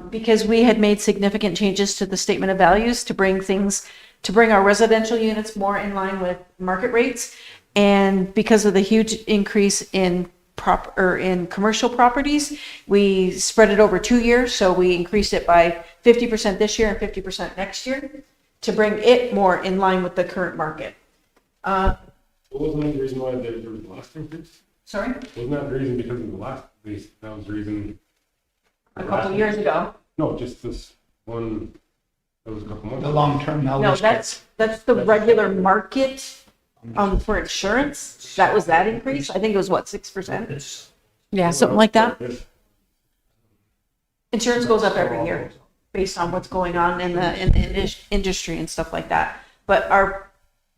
Because we had made significant changes to the statement of values to bring our residential units more in line with market rates. And because of the huge increase in commercial properties, we spread it over 2 years. So we increased it by 50% this year and 50% next year to bring it more in line with the current market. Wasn't that the reason why there was the last increase? Sorry, Wasn't that the reason because of the last increase? That was the reason. a couple years ago. No, just this one, that was a couple months. The long-term health. No, that's the regular market, for insurance. That was that increase. I think it was what, 6%? It's, Yeah, something like that. Yes. Insurance goes up every year based on what's going on in the industry and stuff like that. But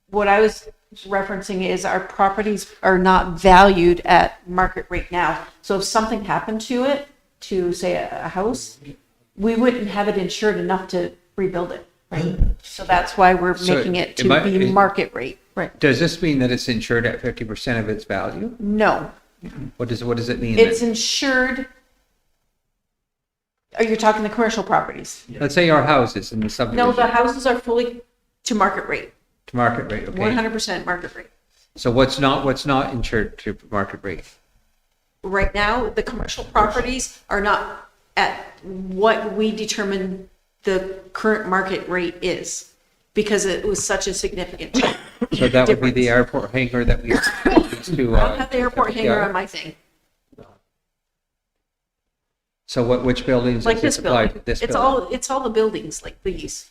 what I was referencing is our properties are not valued at market rate now. So if something happened to it, to say a house, we wouldn't have it insured enough to rebuild it. Right. So that's why we're So making it it to might- be market rate. Right. Does this mean that it's insured at 50% of its value? No, What does it mean? then? it's insured. Are you talking the commercial properties? Let's say our houses in the No, subdivision. the houses are fully to market rate, To market rate, okay? 100% market rate. So what's not insured to market rate? Right now, the commercial properties are not at what we determine the current market rate is because it was such a significant change. So that would be the Difference. airport hangar that we used to. I don't have the airport hangar yeah. on my thing, So which buildings like is this this applied building. to? This It's building? all the buildings like these.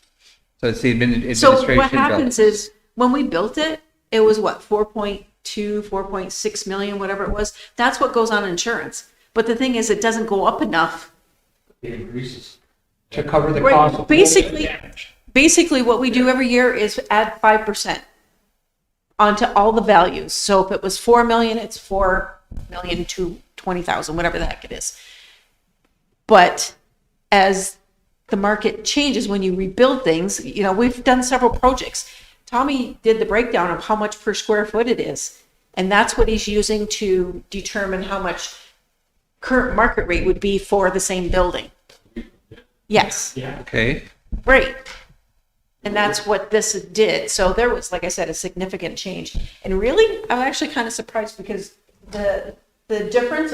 So it's the administration So building. what happens is when we built it, it was what, 4.2, 4.6 million, whatever it was. That's what goes on insurance. But the thing is, it doesn't go up enough. it increases. To cover the Right, cost of. basically what we do every year is add 5% onto all the values. So if it was 4 million, it's 4 million to 20,000, whatever the heck it is. But as the market changes, when you rebuild things, we've done several projects. Tommy did the breakdown of how much per square foot it is. And that's what he's using to determine how much current market rate would be for the same building. Yes. Okay, Right. And that's what this did. So there was, like I said, a significant change. And really, I'm actually kind of surprised because the difference,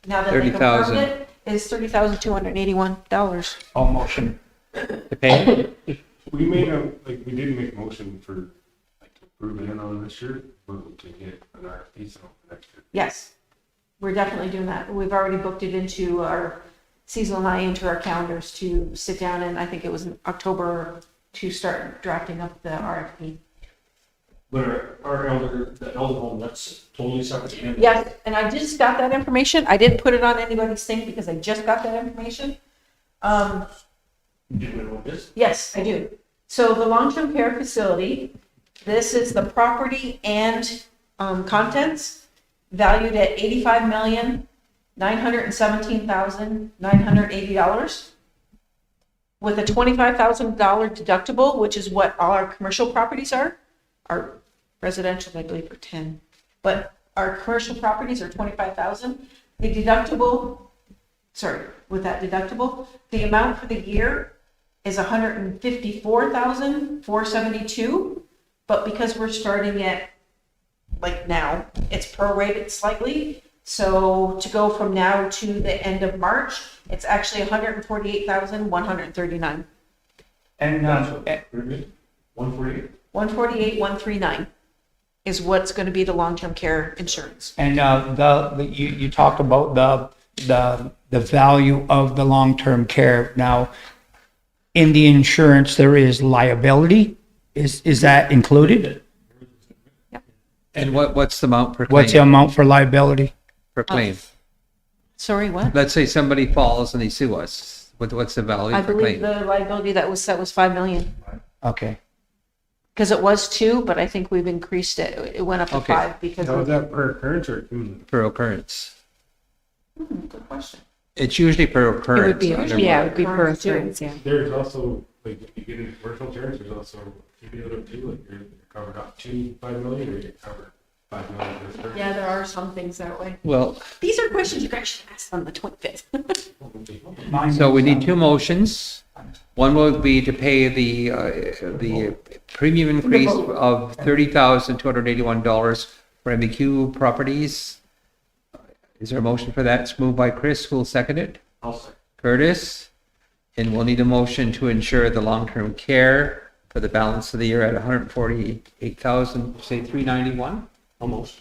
now that they confirmed 30,000. it, is $30,281. All motion. to pay? We we did make a motion for, to approve it on this year, but to get an RFP set up for next year. Yes, we're definitely doing that. We've already booked it into our seasonal eye into our calendars to sit down, and I think it was in October to start drafting up the RFP. But the elder home, that's totally separate. And- Yes, and I just got that information. I didn't put it on anybody's thing because I just got that information. You didn't know what it is? Yes, I do. So the long-term care facility, this is the property and contents valued at $85,917,980 with a $25,000 deductible, which is what all our commercial properties are, our Residential, I believe, are 10. But our commercial properties are 25,000. The deductible, sorry, with that deductible, the amount for the year is 154,472. But because we're starting at, like now, it's prorated slightly. So to go from now to the end of March, it's actually 148,139. And, That's what, 148? 148,139 is what's going to be the long-term care insurance. and you talked about the value of the long-term care. Now, in the insurance, there is liability. Is that included? And what's the amount per What's the claim? amount for liability? Per claim? Sorry, what? Let's say somebody falls and they sue us. What's the value I per believe claim? the liability that was set was 5 million. Okay. Because it was 2, but I think we've increased it. It went up to Okay. 5 because Now, is of. that per occurrence or cumulative? Per occurrence. Good question. It's usually per It would occurrence. be, under- yeah, it would be per Occurrence, too. occurrence, yeah. There's also, like, if you get into commercial insurance, there's also cumulative too, like you're covered up to 5 million or you're covered 5 million. per occurrence. Yeah, there are some things that way. Well, These are questions you guys should ask on the 25th. so we need two motions. One will be to pay the premium increase of $30,281 for MBQ properties. Is there a motion for that? It's moved by Chris, who will second it. I'll say. Curtis. And we'll need a motion to ensure the long-term care for the balance of the year at 148,000, say 391. Almost.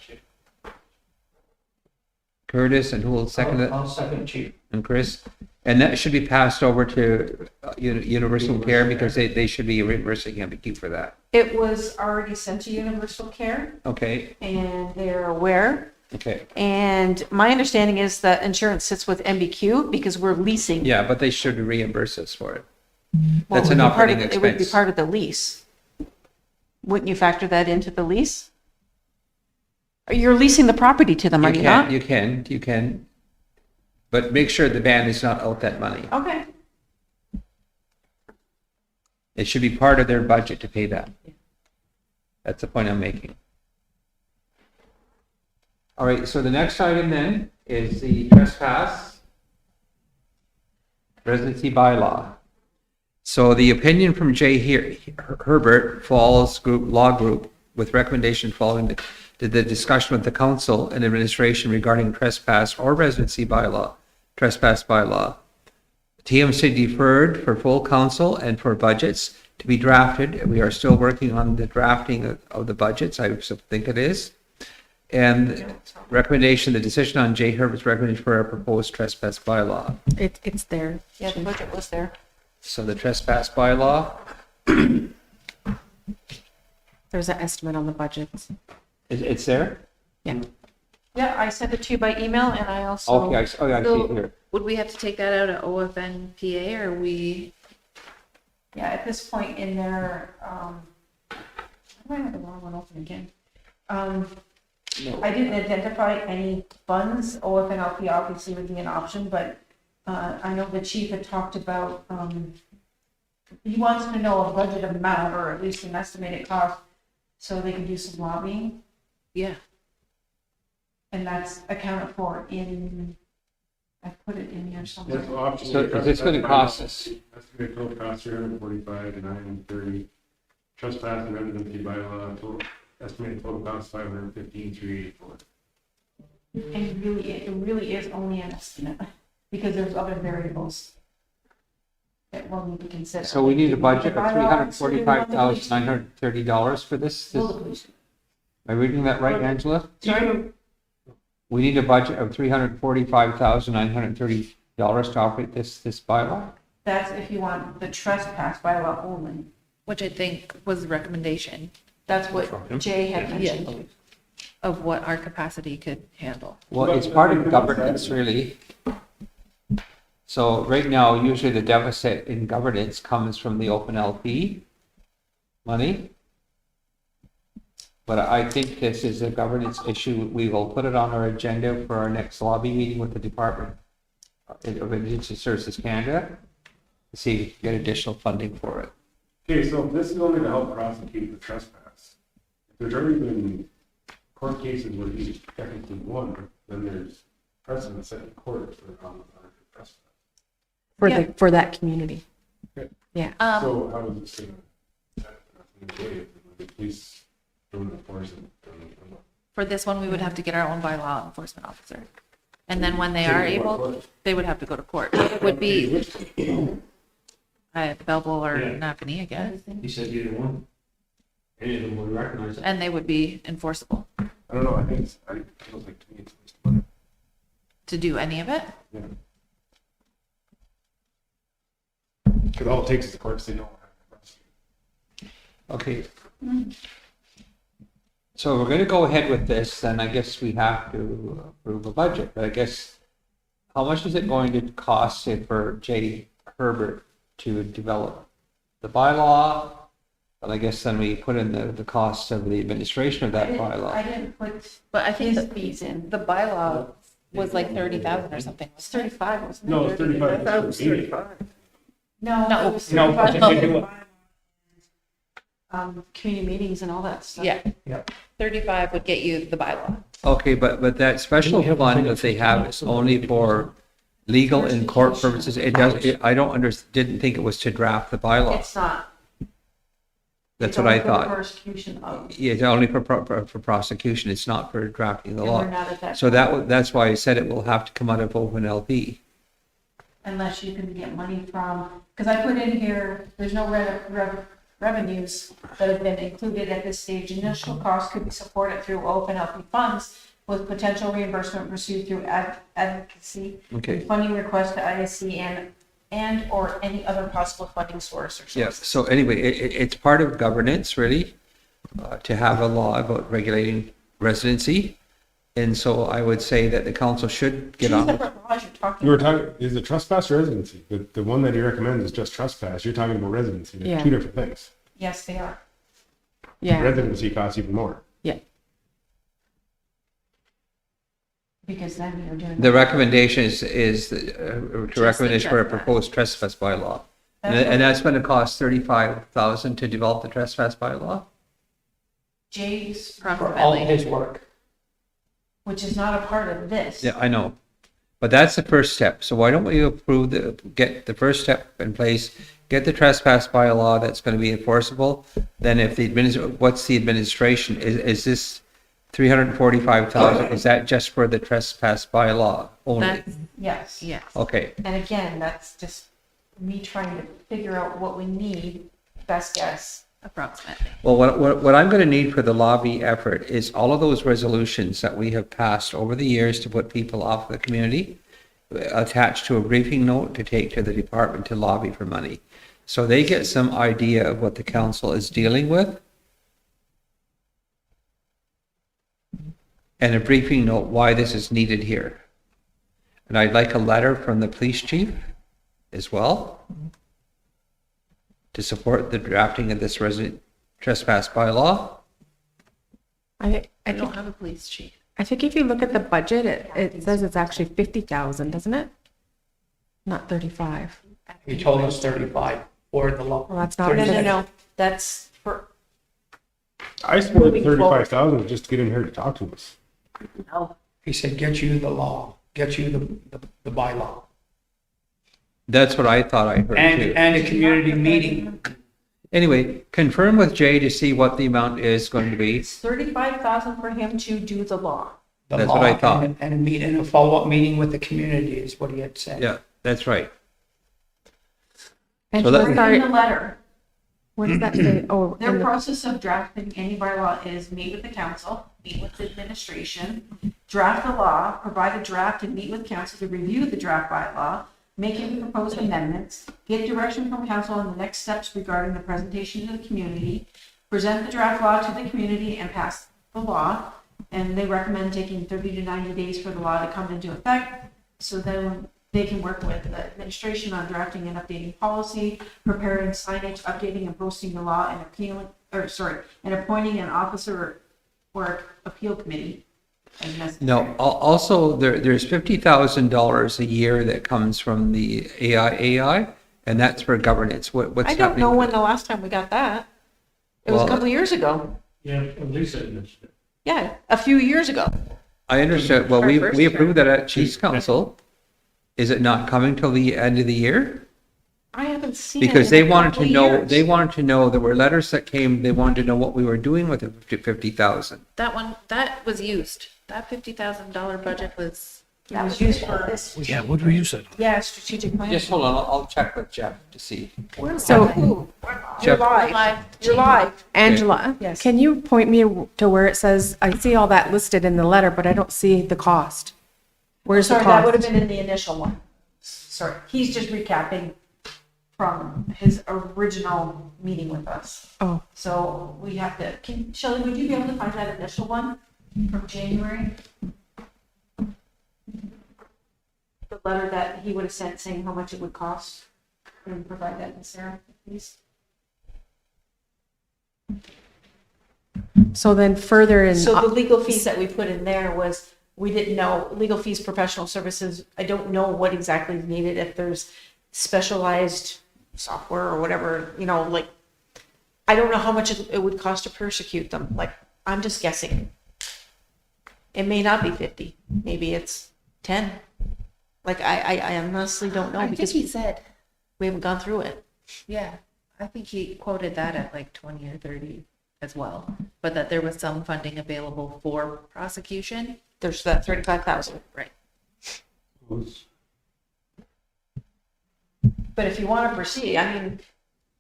Curtis, and who will second it? I'll second Chief. And Chris. And that should be passed over to Universal Care because they should be reimbursing MBQ for that. It was already sent to Universal Care Okay, and they're aware. okay. And my understanding is that insurance sits with MBQ because we're leasing. Yeah, but they should reimburse us for it. Well, That's it an would be part operating of- It would be expense. part of the lease. Wouldn't you factor that into the lease? You're leasing the property to them, are you not? You can. But make sure the band is not out that money. Okay. It should be part of their budget to pay that. That's the point I'm making. All right, so the next item then is the trespass residency bylaw. So the opinion from J. Herbert Falls Group Law Group with recommendation following the discussion with the council and administration regarding trespass or residency bylaw, trespass bylaw. TMC deferred for full council and for budgets to be drafted. We are still working on the drafting of the budgets. I think it is. And recommendation, the decision on J. Herbert's recommendation for a proposed trespass bylaw. It's there. Yeah, the budget was there. So the trespass bylaw, There's an estimate on the budgets. it's there? Yeah. Yeah, I sent it to you by email and I also. Okay, I see it here. Would we have to take that out of OFNPA or we, Yeah, at this point in there, I might have the wrong one open again. I didn't identify any funds. OFNLP obviously would be an option, but I know the chief had talked about, he wants to know a budget amount or at least an estimated cost so they can do some lobbying. yeah, And that's accounted for in, I put it in here somewhere. That's option. So is this gonna cost us? Estimated total cost 345 to 930. Trespass and residency bylaw, total, estimated total cost 515, 384. And it really is only an estimate because there's other variables that we'll need to consider. So we need a budget of $345,930 $345,930 for this? Am I reading that right, Angela? Sorry? We need a budget of $345,930 to operate this bylaw? That's if you want the trespass bylaw only. which I think was the recommendation That's what Jay had mentioned. of what our capacity could handle. Well, it's part of governance, really. So right now, usually the deficit in governance comes from the open LP money. But I think this is a governance issue. We will put it on our agenda for our next lobby meeting with the Department of Indigenous Services Canada to see if we can get additional funding for it. Okay, so this is only to help prosecute the trespass. there's already been court cases where he's technically won, then there's precedent set in court for trespass. For that community. Okay. Yeah. So how is it saying that the police don't enforce it? For this one, we would have to get our own bylaw enforcement officer. And then when they Take are it to what able, court? they would have to go to court. It would be Belleville or Yeah. Napanee, I guess, He said either one. Any of them would recognize it. and they would be enforceable I don't know, I think it feels like to me it's waste of money. to do any of it. Yeah. Because all it takes is the court to say no. Okay. So we're going to go ahead with this, then I guess we have to approve a budget. But I guess, how much is it going to cost, say, for J. Herbert to develop the bylaw? But I guess then we put in the cost of the administration of that I bylaw. didn't put But I think his the, fees in. the bylaw was like 30,000 or something. It's 35, wasn't it? No, it's 35. I thought it was 35. No, No. it was No, 35. but they do it. Community meetings and all that stuff. Yeah. Yep. 35 would get you the bylaw. Okay, but that special fund that they have is only for legal and court purposes. It does, I didn't think it was to draft the bylaw. It's not. That's It's what I only for the thought. prosecution of, Yeah, it's only for prosecution. It's not for drafting the and law. we're not at that. So point. that's why I said it will have to come out of open LP. Unless you can get money from, because I put in here, there's no revenues that have been included at this stage. Initial costs could be supported through open LP funds with potential reimbursement pursued through advocacy. Okay. Funding request to ISC and or any other possible funding source or source. Yeah, so anyway, it's part of governance, really, to have a law about regulating residency. And so I would say that the council should get Two on. separate laws you're talking You were about. talking, is it trespass or residency? The one that he recommends is just trespass. You're talking about residency. They're Yeah. two different things. Yes, they are. Yeah. Residency costs even more. Yeah. Because then you're doing. The recommendation is to recommendation for a trespass. proposed trespass bylaw. And That's and that's going to cost 35,000 to develop the trespass bylaw? Jay's, For all Approximately. his work. which is not a part of this. Yeah, I know. But that's the first step. So why don't we get the first step in place, get the trespass bylaw that's going to be enforceable? Then if what's the administration? Is this 345,000? Is that just for the trespass bylaw only? That's, Yes. yes. Okay, And again, that's just me trying to figure out what we need, best guess. Approximately. well, what I'm going to need for the lobby effort is all of those resolutions that we have passed over the years to put people off the community, attached to a briefing note to take to the department to lobby for money. So they get some idea of what the council is dealing with. And a briefing note why this is needed here. And I'd like a letter from the police chief as well to support the drafting of this resident trespass bylaw. I I don't think, have a police chief. I think if you look at the budget, it says it's actually 50,000, doesn't it? Not 35. He told us 35 for the law. Well, that's not. No. That's for, I supported Moving forward. 35,000 just to get in here to talk to us. no, He said, get you the law, get you the bylaw. That's what I thought I heard too. And a community meeting. Anyway, confirm with Jay to see what the amount is going to be. it's 35,000 for him to do the law. The That's what I law thought. And a meet, and a follow-up meeting with the community is what he had said. Yeah, that's right. And So that- In sorry, the letter, what does that say? Oh, their in the- process of drafting any bylaw is meet with the council, meet with the administration, draft the law, provide a draft and meet with council to review the draft bylaw, make any proposed amendments, get direction from council on the next steps regarding the presentation to the community, present the draft law to the community and pass the law. And they recommend taking 30 to 90 days for the law to come into effect. So then they can work with the administration on drafting and updating policy, preparing signage, updating and posting the law, and and appointing an officer or appeal committee as necessary. No, also, there's $50,000 a year that comes from the AI, and that's for governance. What's I don't know happening? when the last time we got that. It was a Well, couple of years ago. Yeah, Lisa mentioned it. Yeah, a few years ago. I understood, well, Our we first approved term. that at Chiefs Council. Is it not coming till the end of the year? I haven't seen it Because in they a wanted couple to know, years. they wanted to know, there were letters that came, they wanted to know what we were doing with the 50,000. That one, that was used. That $50,000 budget was, That was used for this. Yeah, what were you saying? Yeah, strategic plan. Just hold on, I'll check with Jeff to see. So, You're Jeff, live. live. You're live. Angela, Yes. can you point me to where it says, I see all that listed in the letter, but I don't see the cost? Where's the Sorry, that would have cost? been in the initial one. Sorry, he's just recapping from his original meeting with us. Oh, So we have to, Shelley, would you be able to find that initial one from January? The letter that he would have sent saying how much it would cost, and provide that to Sarah, please. so then further in, So the legal fees that we put in there was, we didn't know, legal fees, professional services, I don't know what exactly is needed, if there's specialized software or whatever, you know, like, I don't know how much it would cost to persecute them, like, I'm just guessing. It may not be 50, maybe it's 10. Like, I honestly don't know, I think because he said, we haven't gone through it. yeah, I think he quoted that at like 20 or 30 as well, but that there was some funding available for prosecution. There's that 35,000. Right. But if you want to proceed, I mean,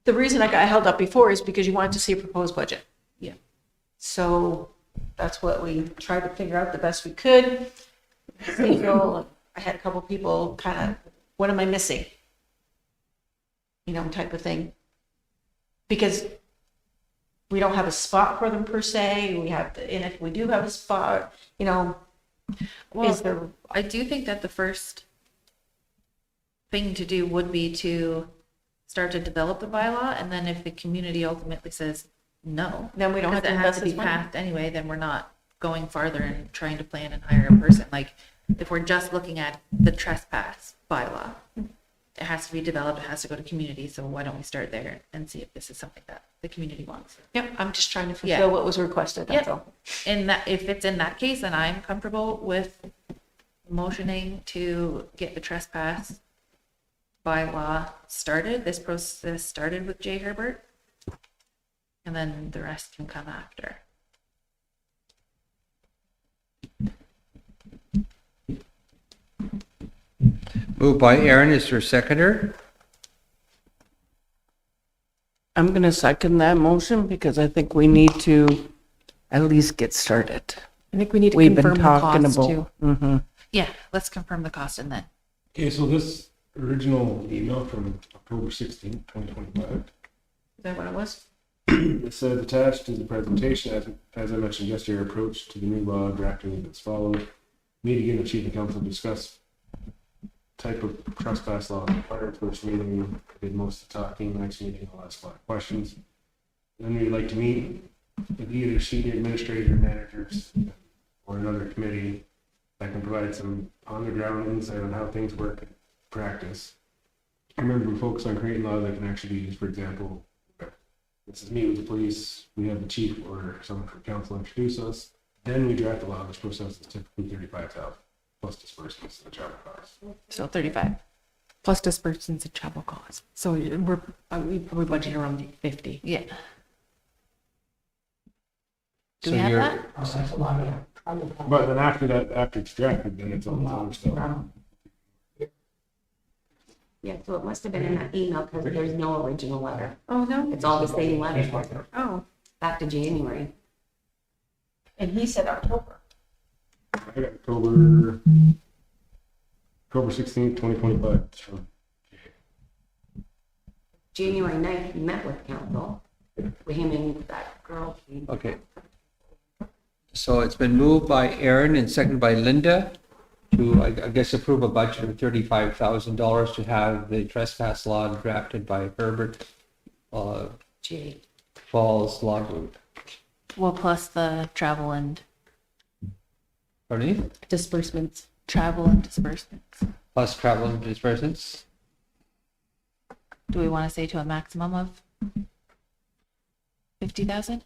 the reason I got held up before is because you wanted to see a proposed budget. Yeah. So that's what we tried to figure out the best we could. April, I had a couple people kind of, what am I missing? You know, type of thing. Because we don't have a spot for them per se. We have, and if we do have a spot, you know, Well, is there, I do think that the first thing to do would be to start to develop the bylaw, and then if the community ultimately says no, then we don't have because to it has invest to be this money. passed anyway, then we're not going farther and trying to plan and hire a person. Like, if we're just looking at the trespass bylaw, it has to be developed, it has to go to community, so why don't we start there and see if this is something that the community wants? Yep, I'm just trying to fulfill Yeah. what was requested, that's Yeah. all. In that, if it's in that case, then I'm comfortable with motioning to get the trespass bylaw started, this process started with Jay Herbert. And then the rest can come after. moved by Aaron, is there a seconder? I'm going to second that motion because I think we need to at least get started. I think we need to We've been confirm the talking cost about. too. Mhm. Yeah, let's confirm the cost and then. Okay, so this original email from October 16th, 2025, Is that what it was? it says attached is the presentation, as I mentioned yesterday, our approach to the new law drafting as follows. Meet again with Chief and Council, discuss type of trespass law. Prior to first meeting, I did most of the talking, next meeting, I'll ask a lot of questions. Then we'd like to meet with either senior administrator, managers, or another committee that can provide some on-the-ground insight on how things work in practice. Remember, we focus on creating laws that can actually be used. For example, this is meet with the police, we have the chief or someone from council introduce us, then we draft the law. This process is typically 35,000 plus disbursements and travel costs. So 35. Plus disbursements and travel costs. So we budget around 50. Yeah. Do So we have you're- that? But then after that, after it's drafted, then it's all other stuff. Yeah, so it must have been in that email because there's no original letter. Oh, no? It's all the same letter Oh, back to January. and he said October. I got October 16th, 2025. So, January 9th, we met with council, with him and that girl. Okay. So it's been moved by Aaron and seconded by Linda to, I guess, approve a budget of $35,000 to have the trespass law drafted by Herbert Jay. Falls Law Group. Well, plus the travel and Pardon me? Disbursements. disbursements. Plus travel and disbursements. Do we want to say to a maximum of 50,000?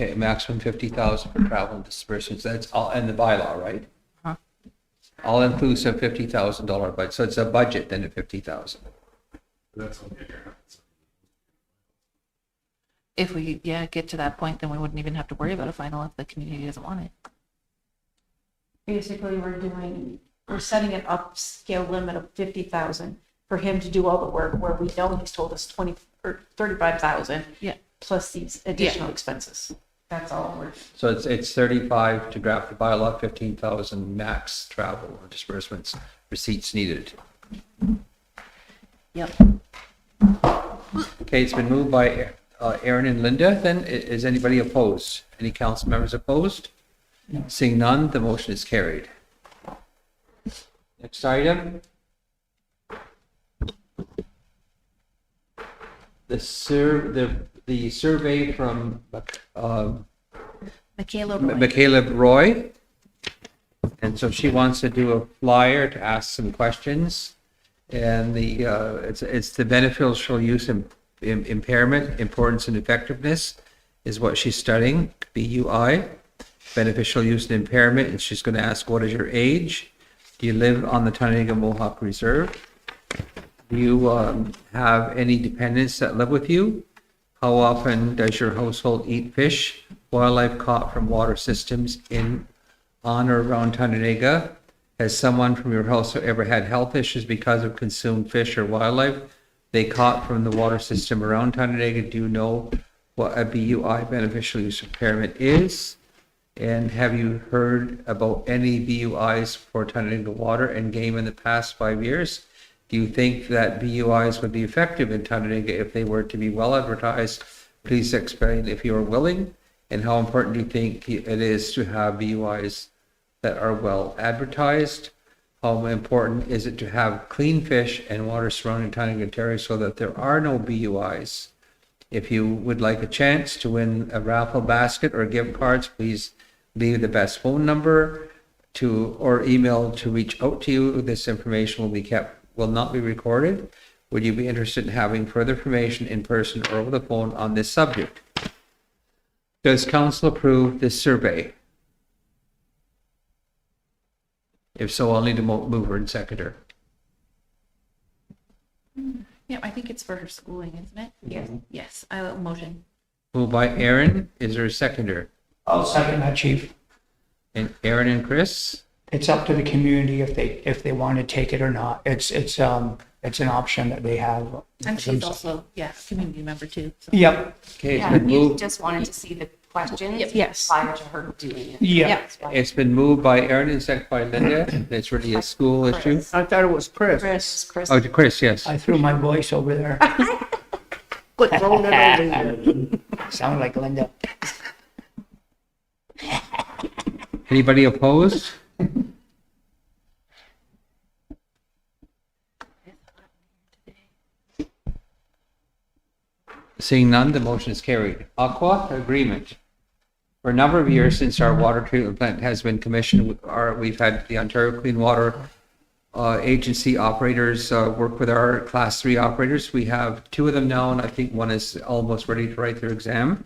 Okay, maximum 50,000 for travel and disbursements. That's all in the bylaw, right? Huh. All inclusive $50,000 budget. So it's a budget then at 50,000. That's on the If we, yeah, get to that point, then we wouldn't even have to worry about a final if the community doesn't want it. Basically, we're setting an upscale limit of 50,000 for him to do all the work where we know he's told us 20 or 35,000. Yeah. Plus these additional expenses. That's all we're. So it's 35 to draft the bylaw, 15,000 max travel or disbursements, receipts needed. Yep. Okay, it's been moved by Aaron and Linda. Then is anybody opposed? Any council members opposed? Seeing none, the motion is carried. Next item. The survey from Michaela Roy. Michaela Roy. And so she wants to do a flyer to ask some questions. And it's the beneficial use impairment, importance and effectiveness is what she's studying, BUI, beneficial use and impairment. And she's going to ask, what is your age? Do you live on the Tyendinaga Mohawk Reserve? Do you have any dependents that live with you? How often does your household eat fish, wildlife caught from water systems on or around Tyendinaga? Has someone from your household ever had health issues because of consumed fish or wildlife they caught from the water system around Tyendinaga? Do you know what a BUI, beneficial use impairment, is? And have you heard about any BUIs for Tyendinaga water and game in the past 5 years? Do you think that BUIs would be effective in Tyendinaga if they were to be well advertised? Please explain if you are willing. And how important do you think it is to have BUIs that are well advertised? How important is it to have clean fish and water surrounding Tyendinaga, Ontario, so that there are no BUIs? If you would like a chance to win a raffle basket or gift cards, please leave the best phone number or email to reach out to you. This information will not be recorded. Would you be interested in having further information in person or over the phone on this subject? Does council approve this survey? If so, I'll need a mover and seconder. Yeah, I think it's for her schooling, isn't it? Yes. Yes, I will motion. Moved by Aaron. Is there a seconder? I'll second that, Chief. And Aaron and Chris? It's up to the community if they want to take it or not. It's an option that they have. And she's also, yeah, a community member too. So. Yep. Okay, it's Yeah, been you moved. just wanted to see the questions Yes. prior to her doing it. Yeah. It's been moved by Aaron and seconded by Linda. It's really a school issue. I thought it was Chris. Chris. Oh, to Chris, yes. I threw my voice over there. Quit throwing it over there. Sound like Linda. Anybody opposed? Seeing none, the motion is carried. Aqua agreement. For a number of years since our water treatment plant has been commissioned, we've had the Ontario Clean Water Agency operators work with our Class 3 operators. We have 2 of them now, and I think one is almost ready to write their exam.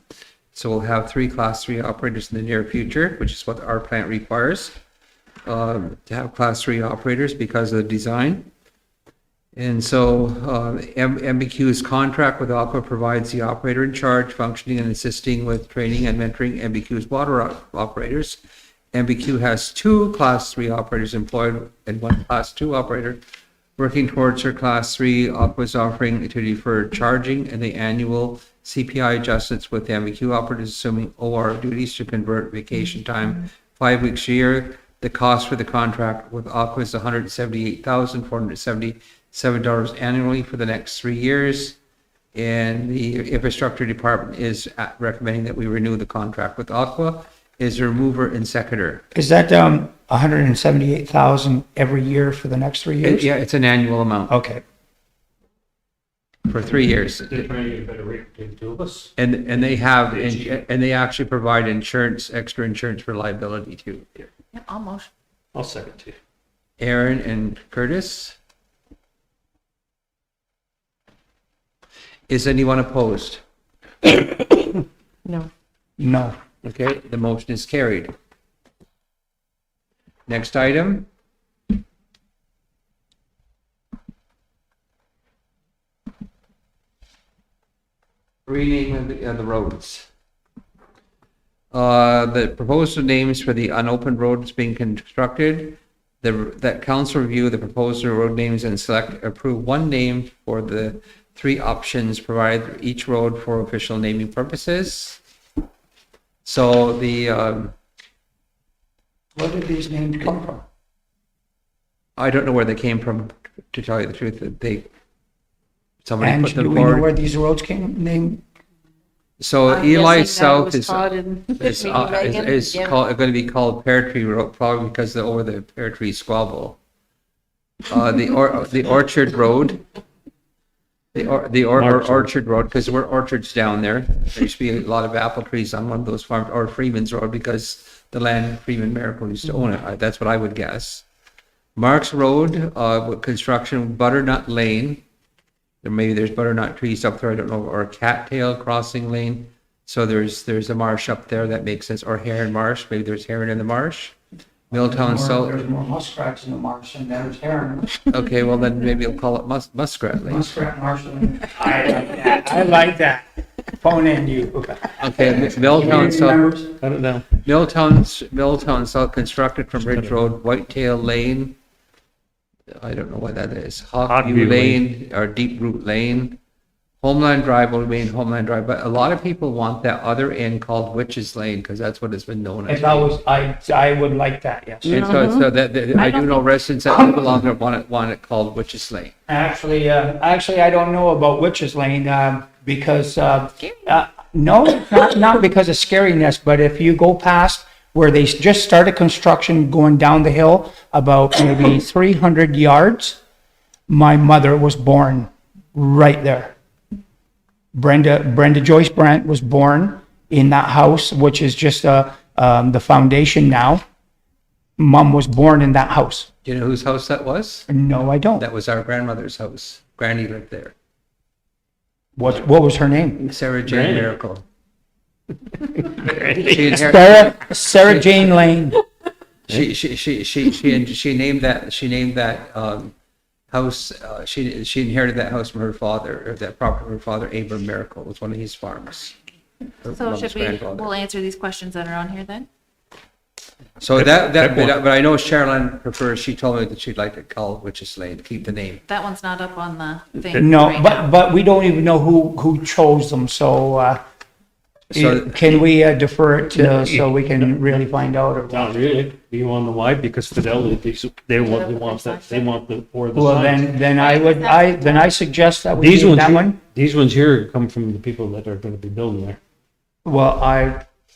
So we'll have 3 Class 3 operators in the near future, which is what our plant requires, to have Class 3 operators because of the design. And so MBQ's contract with Aqua provides the operator in charge, functioning and assisting with training and mentoring MBQ's water operators. MBQ has 2 Class 3 operators employed and 1 Class 2 operator working towards her Class 3. Aqua's offering to defer charging and the annual CPI adjustments with MBQ operators assuming OR duties to convert vacation time 5 weeks a year. The cost for the contract with Aqua is $178,477 annually for the next 3 years. And the infrastructure department is recommending that we renew the contract with Aqua. Is there a mover and seconder? Is that 178,000 every year for the next 3 years? Yeah, it's an annual amount Okay. for 3 years. They're trying to get a better rate between the 2 of us. And they have, and they actually provide insurance, extra insurance for liability too. Yep, I'll motion. I'll second too. Aaron and Curtis? Is anyone opposed? No. No. Okay, the motion is carried. Next item. Rename of the roads. The proposed names for the unopened roads being constructed, that council review the proposed road names and approve one name for the 3 options provided for each road for official naming purposes. So Where did these names come from? I don't know where they came from, to tell you the truth, that somebody And put do them we know where forward. these roads came, named? So I'm Eli guessing that South was is Todd and Megan. is Yeah. going to be called Pear Tree Road, probably because over the Pear Tree squabble. The Orchard Road, Orchard Road, because we're orchards down there. There used to be a lot of apple trees on one of those farms, or Freeman's Road, because the land Freeman Miracle used to own it. That's what I would guess. Marks Road, with construction, Butternut Lane. There's butternut trees up there, I don't know, or Cattail Crossing Lane. So there's a marsh up there, that makes sense, or Heron Marsh, maybe there's heron in the marsh. Milltown South, There's more muskrats in the marsh than there's heron. okay, well then maybe we'll call it Muskrat Lane. Muskrat marsh. I like that. I like that. Phone in you. Okay, Milltown South, Members? I don't know. Milltown South constructed from Ridge Road, Whitetail Lane. I don't know what that is. Hawkview Hawkview Lane or Deep Root Lane. Homeland Drive will remain Homeland Drive, but a lot of people want that other end called Witches Lane because that's what it's been known as. If I would like that, yes. And so that I do know residents that live along there want it called Witches Lane. Actually, I don't know about Witches Lane, because, no, not because of scariness, but if you go past where they just started construction going down the hill about maybe 300 yards, my mother was born right there. Brenda Joyce Brandt was born in that house, which is just the foundation now. Mom was born in that house. Do you know whose house that was? No, I don't. That was our grandmother's house. Granny lived there. What was her name? Sarah Jane Granny. Miracle. She inherited. Sarah Jane Lane. She named that house. She inherited that house from her father, or that property from her father. Abram Miracle was one of his farms. Her So mom's should we, grandfather. we'll answer these questions that are on here then? So but I know Sherilyn prefers. She told me that she'd like to call it Witches Lane. Keep the name. That one's not up on the thing. No, right now. but we don't even know who chose them, so, So- can we defer it to, so we can really find out? Or Not really. You want to know why? Because Fidelity, they want the, or the Well, signs. then I suggest that we These leave ones, that here- one. these ones here come from the people that are going to be building there. Well,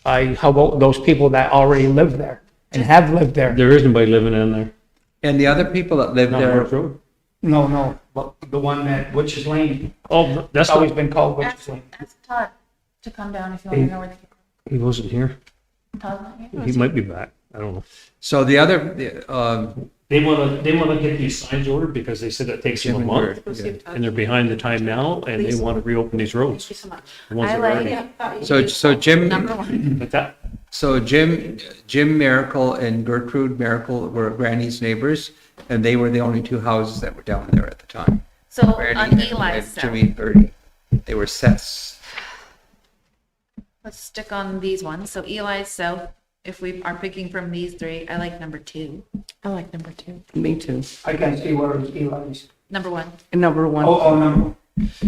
how about those people that already live there and have lived there? There is nobody living in there. And the other people that live Not there. North Road. No, but the one that, Witches Lane, Oh, that's it's always not, been called Witches Lane. Ask Todd to come down if you want to know where they he wasn't here. Todd's not here. He might be back. I don't know. So the other, They want to get these signs ordered because they said it takes them a month. And they're behind the time now and they want to reopen these roads. Thank you so much. The ones I that are like already- it. so Jim, Number one. But that, so Jim Miracle and Gertrude Miracle were Granny's neighbors, and they were the only 2 houses that were down there at the time. So Granny on and Eli's cell, Jimmy and Bertie. They were sets. let's stick on these ones. So Eli's cell, if we are picking from these 3, I like number 2. I like number 2. Me too. I can see where it's Eli's. Number 1. Number one. No.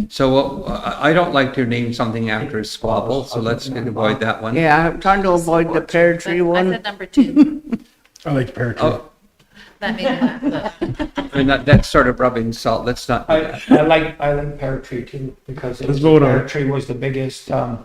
So I don't like to name something after a squabble, so let's avoid that one. Yeah, I'm trying to avoid the pear tree I one. said number 2. I like pear tree. Oh, That made me laugh. and that's sort of rubbing salt. Let's not do that. I like pear tree too, because Let's vote on pear it. tree was the biggest, that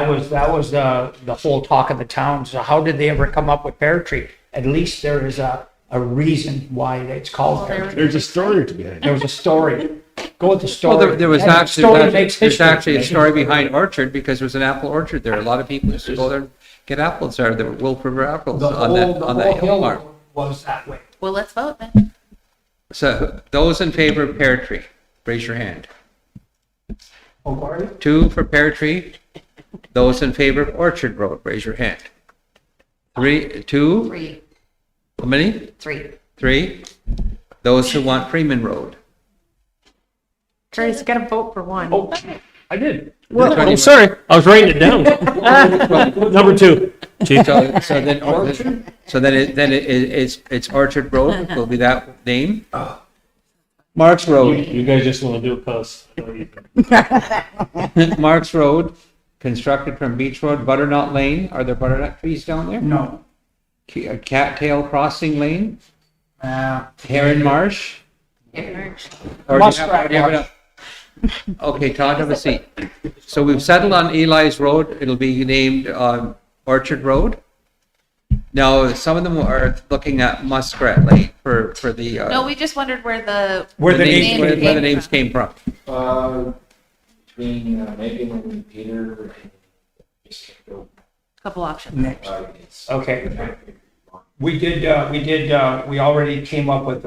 was the whole talk of the town. So how did they ever come up with pear tree? At least there is a reason why it's called pear tree. There's a story to behind it. There was a story. Go with the Well, story. there was Yeah, the story actually, makes there's history. actually a story behind Orchard because there was an apple orchard there. A lot of people used to go there and get apples there. There were Wolf River apples The on whole that hill farm. hill was that way. Well, let's vote then. So those in favor of pear tree, raise your hand. Oh, Barley? 2 for pear tree, Those in favor of Orchard Road, raise your hand. 3, 2, Three. how many? Three. 3. Those who want Freeman Road. Curtis, got to vote for one. Oh, I did. Well, I'm sorry, I was writing it down. Number 2. Chief. So then it's Orchard Road, will be that name. Marks Road, You guys just want to do it because. Marks Road, constructed from Beach Road, Butternut Lane. Are there butternut trees down there? No. Cattail Crossing Lane, Uh, Heron Marsh. Or do you have- Muskrat or do you have enough? Okay, Todd, have a seat. So we've settled on Eli's Road. It'll be named Orchard Road. Now, some of them are looking at Muskrat Lane for the. No, we just wondered where the. Where the names- name where came the names from. came from. Between Megan and Peter. Couple options. next. Okay. We already came up with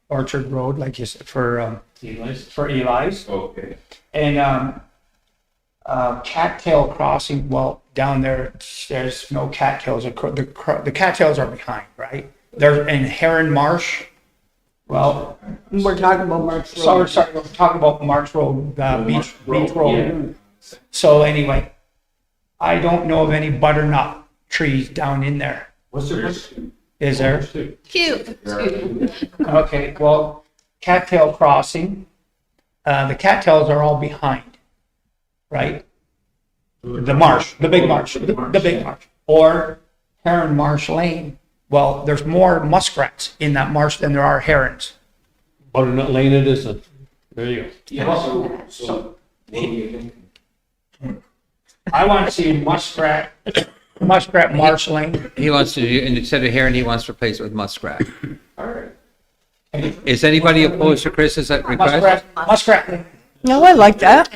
Orchard Road, like you said, for Eli's. Okay. And Cattail Crossing, well, down there, there's no cattails. The cattails are behind, right? They're in Heron Marsh. Well, We're talking about March sorry, we're talking about Marks Road, Beach Road. So anyway, I don't know of any butternut trees down in there. What's the Is there? Cute. Okay, well, Cattail Crossing, the cattails are all behind, right? The marsh, the big marsh, the big marsh. Or Heron Marsh Lane. Well, there's more muskrats in that marsh than there are herons. Butternut Lane it isn't. There you go. So, what do you think? I want to see Muskrat Marsh Lane. He wants to, instead of heron, he wants to replace it with muskrat. All right. Is anybody opposed to Chris's request? Muskrat Lane. No, I like that.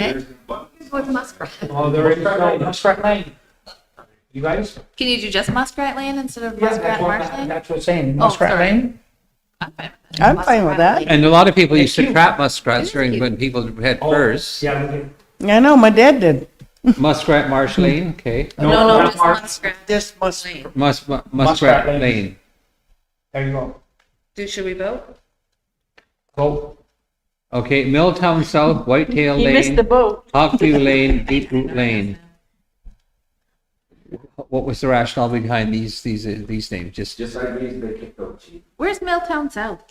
What's muskrat? Oh, there is no Muskrat Lane. You guys? Can you do just Muskrat Lane instead of Muskrat Marsh Lane? That's what I'm saying, Oh, Muskrat sorry. Lane. I'm fine with that. I'm fine with that. And a lot of people used to cute. trap muskrats during when people had Oh, furs. Yeah, we do. I know, my dad did. Muskrat Marsh Lane, okay. No, not just Marsh. Muskrat. This must. Lane. Muskrat Muskrat Lane. Lane. There you go. Should we vote? Go. Okay, Milltown South, Whitetail He missed the Lane, boat. Hawkview Lane, Beetroot Lane. What was the rationale behind these names? Just Just like these, they kicked out Chief. Where's Milltown South?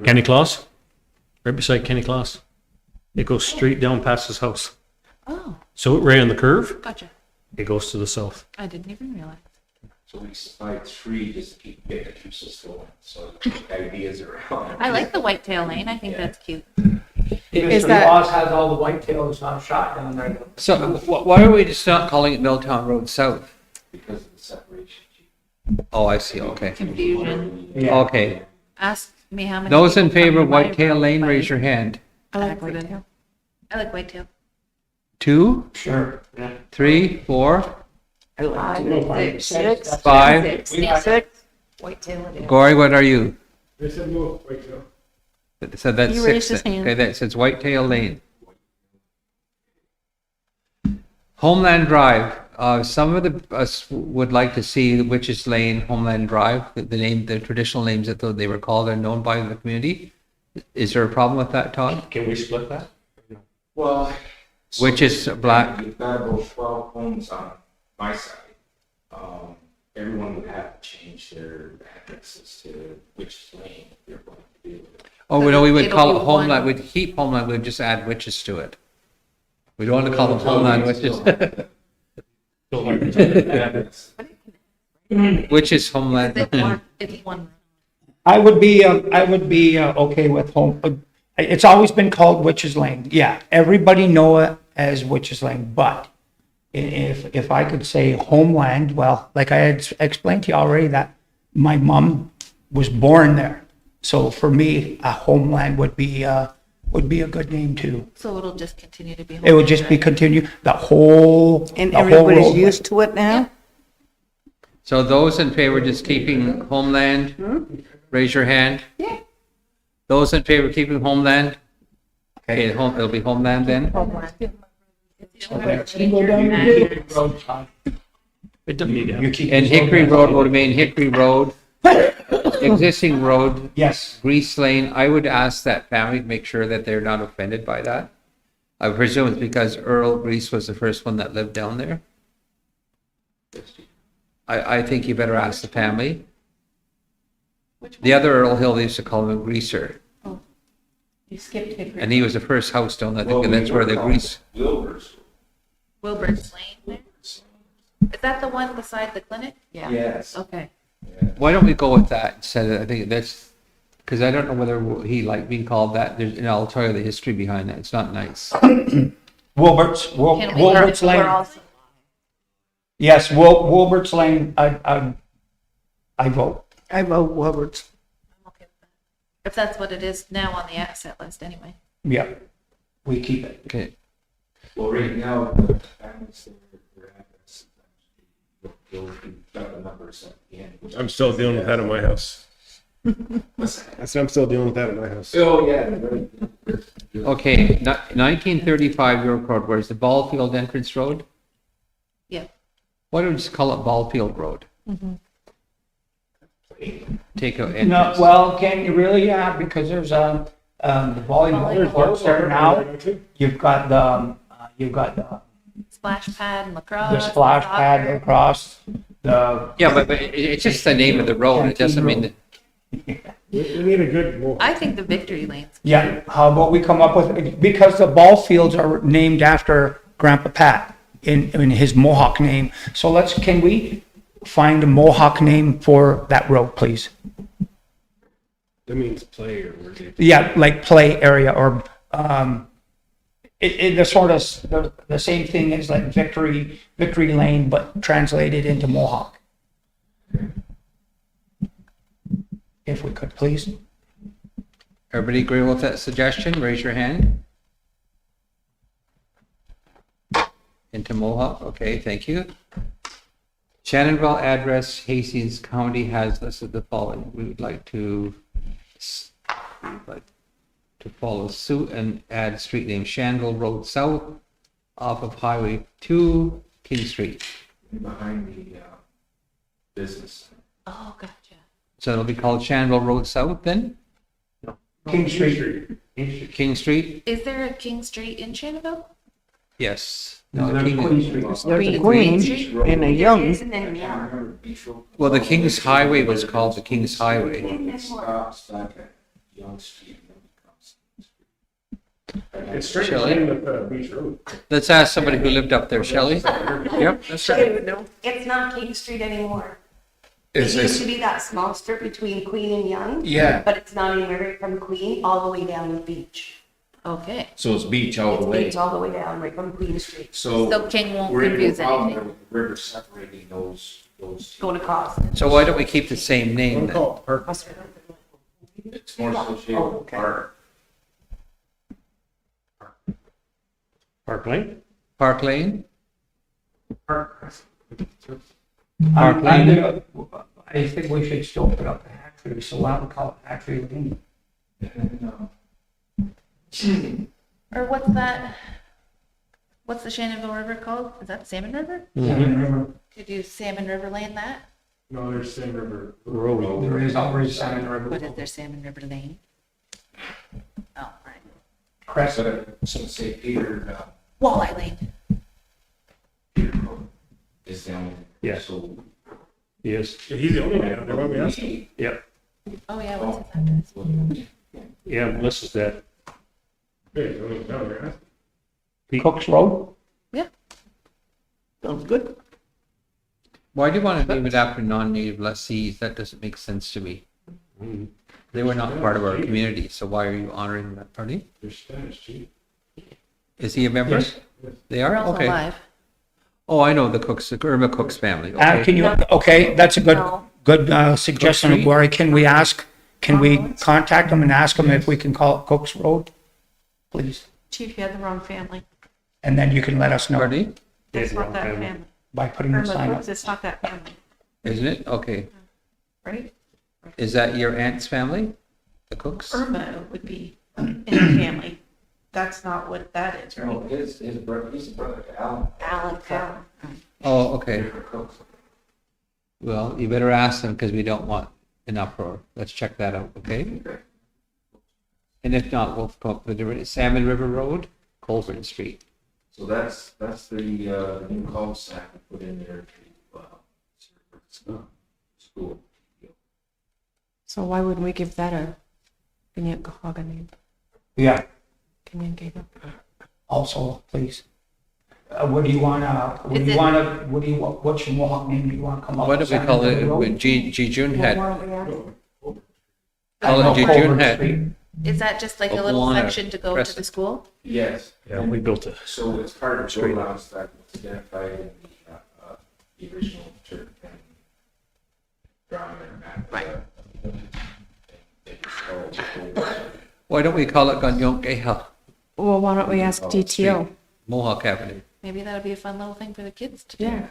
Kenny Claus? Right beside Kenny Claus. It goes straight down past his house. Oh, So right on the curve, gotcha. it goes to the south. I didn't even realize. So we supplied 3 just to keep getting the juices going. So ideas around. I like the whitetail lane. I think that's cute. Is Mr. that- Laws has all the whitetails shot down there. so. Why are we just not calling it Milltown Road South? Because of the separation, Chief. Oh, I see. Okay. Confusion. Yeah. Okay. Ask me how many. Those in people come favor of to my Whitetail road Lane, by raise your hand. I like accident. whitetail. I like whitetail. 2, Sure. 3, 4, Six. 5. Six. Whitetail it is. Gory, what are you? They said no, wait, no. So that's He 6. raised his then. hand. Okay, that says Whitetail Lane. Homeland Drive. Some of us would like to see Witches Lane, Homeland Drive, the traditional names that they were called and known by the community. Is there a problem with that, Todd? Can we split that? Well. Which is black. You've got about 12 homes on my side. Everyone would have to change their addresses to which lane they're going to do it. Oh, no, we would It'll call be it Homeland, one. we'd keep Homeland, we'd just add Witches to it. We don't want to call them Homeland Witches. Witches Homeland. It's one. I would be okay with it's always been called Witches Lane. Yeah, everybody know it as Witches Lane, but if I could say Homeland, well, like I had explained to you already that my mom was born there. So for me, a Homeland would be a good name too. So it'll just continue to be. It would just be continue the whole And the whole everybody's roadway. used to it now? So those in favor of just keeping Homeland, raise your hand. Yeah. Those in favor of keeping Homeland? Okay, it'll be Homeland then? You go down the Hickory Road, Todd. It doesn't need You keep. And Hickory Road will remain Hickory Road. Existing road, Yes, Grease Lane, I would ask that family to make sure that they're not offended by that. I presume it's because Earl Grease was the first one that lived down there. I think you better ask the family. The other Earl Hill, they used to call him a greaser, You skipped Hickory. and he was the first house down, I think, and that's where the grease. Wilbur's. Wilbur's Lane there? Is that the one beside the clinic? Yeah. Yes. Okay. Why don't we go with that instead of, I think that's, because I don't know whether he liked being called that, and I'll tell you the history behind that, it's not nice. Wilbert's, Can we- Wilbert's We're Lane. also- Yes, Wilbert's Lane, I vote. I vote Wilbert's. I'm okay with that. If that's what it is now on the asset list anyway. Yeah, we keep it. Okay, Well, right now, the families, their address, they'll got the numbers at the end. I'm still dealing with that at my house. What's that? I said I'm still dealing with that at my house. Oh, yeah. okay, 1935 York Road, where's the ball field entrance road? Yeah. Why don't we just call it Ball Field Road? Take out No, entrance. well, can you really? Yeah, because there's, the volleyball courts there now. You've got the Splash pad and lacrosse. the splash pad soccer. across, the, Yeah, but it's just the name of the road, it doesn't mean that, We need a good. Well, I think the victory lanes. yeah, how about we come up with, because the ball fields are named after Grandpa Pat in his Mohawk name. So can we find a Mohawk name for that road, please? that means play or where they. Yeah, like play area or, the sort of, the same thing as like Victory Lane, but translated into Mohawk. If we could, please. everybody agree with that suggestion? Raise your hand. Into Mohawk, okay, thank you. Shannonville address, Hastings County has listed the following. We would like to follow suit and add street name Shanville Road South off of Highway 2, King Street. Behind the, business. Oh, gotcha. So it'll be called Shanville Road South then? King Street. King Street? Is there a King Street in Shannoville? Yes. No, The there's King- Queen Street. There's a Green Queen Street. and a Young. Isn't anymore. Remember Beach Road? Well, the King's Highway was called the King's Highway. It stops back at Young Street and then becomes. It's straight Shelley? in with Beach Road. Let's ask somebody who lived up there, Shelley. Yep, that's right. It's not King Street anymore. Is It used this, to be that small strip between Queen and Young. Yeah. But it's not anymore, right from Queen all the way down to Beach. Okay. So it's beach all the It's way. Beach all the way down, right from Queen Street, So King won't we're in a confuse problem anything. with the river separating those two. going across. so why don't we keep the same name Don't then? call it park. It's more associated with park. Park Lane? Park Lane? Park Park Lane. I think we should still put up the hatchery, so why don't we call it Hatchery Lane? Or what's that? What's the Shannonville River called? Is that Salmon River? Could you Salmon River Lane that? No, there's Sand River Road. There is always Salmon River. What is there, Salmon River Lane? Oh, right. Crest. So say Peter, Walleye Lane. Peter Road is down. Yeah. So. Yes. He's the only man out there, why we ask him? Yep. Oh, yeah, what's his address? Yeah, Melissa's dead. Hey, he's the only one down there, huh? Cooks Road? Yeah. Sounds good. Why do you want to name it after non-native lessees? That doesn't make sense to me. They were not part of our community, so why are you honoring that party? They're Spanish, gee. Is he a member? Yes. They We're are? also Okay. live. Oh, I know the Cooks, the Irma Cooks family. Can Okay. you, okay, that's a No. good suggestion, Street? Lori. Can we contact them and ask them if we can call it Cooks Road? Please. Chief, you had the wrong family. And then you can let us know Pardon? That's Yeah, not that family. family. by putting the Irma sign up. Brooks, it's not that family, Isn't it? Okay. right? Is that your aunt's family? The Cooks? Irma would be in the family. That's not what that is, right? No, his brother, he's a brother to Alan. Alan Farrell. Oh, okay. Different cooks. Well, you better ask them because we don't want an uproar. Let's check that out, okay? And if not, we'll come up with a Salmon River Road, Colburn Street. So that's the new cul-de-sac we put in there to, school. So why wouldn't we give that a Tyendinaga name? Yeah, Tyendinaga. also, please. What do you wanna, what's your Mohawk name do you wanna come up What with? do we call it? Road? When Jun Well, had, why don't we ask? call No, it Jun Colburn had. Street. Is that just like a Of little Warner, section to go to the Crescent. school? Yes. Yeah, we built it. So it's part of the roadhouse that was identified in the original church and drawing and map. Right. Why don't we call it Ganyonkeha, Well, why don't we ask DTO? Mohawk Avenue? Maybe that'll be a fun little thing for the kids to do. Yeah.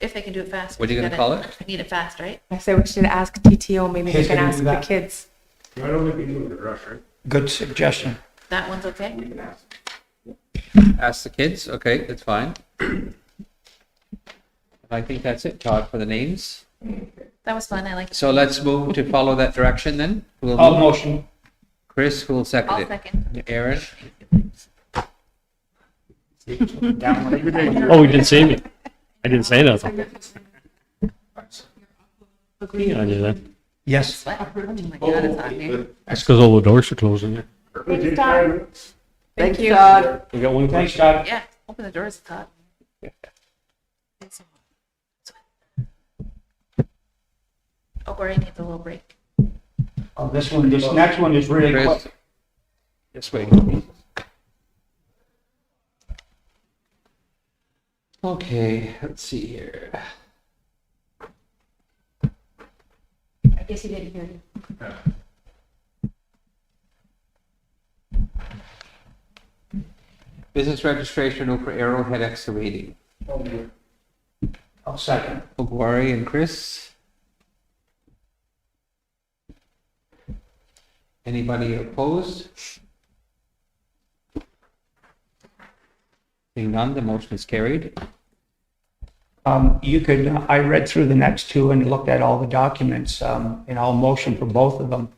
If they can do it fast. What are you gonna call it? Need it fast, right? I say we should ask DTO, maybe they Who's can gonna ask do the that? kids. I don't think we do it in a rush, right? Good suggestion. That one's okay? Ask the kids, okay, that's fine. I think that's it, Todd, for the names. That was fun. I like it. So let's move to follow that direction then. We'll All move. motion. Chris, who will second I'll it? second. Aaron? Oh, we didn't see me. I didn't say nothing. Yeah, I knew that. Yes. What? Oh my God, it's hot in here. That's because all the doors are closing there. Thank you, Todd. We got one. Thanks, Todd. Yeah, open the doors, it's hot. Oh, Corey needs a little break. Oh, this next one is really Chris? quick. Just wait. Okay, let's see here. I guess he didn't hear you. Business registration for Arrowhead Excavating. I'll second. Ogwari and Chris. Anybody opposed? Seeing none, the motion is carried. You could, I read through the next two and looked at all the documents, and I'll motion for both of them.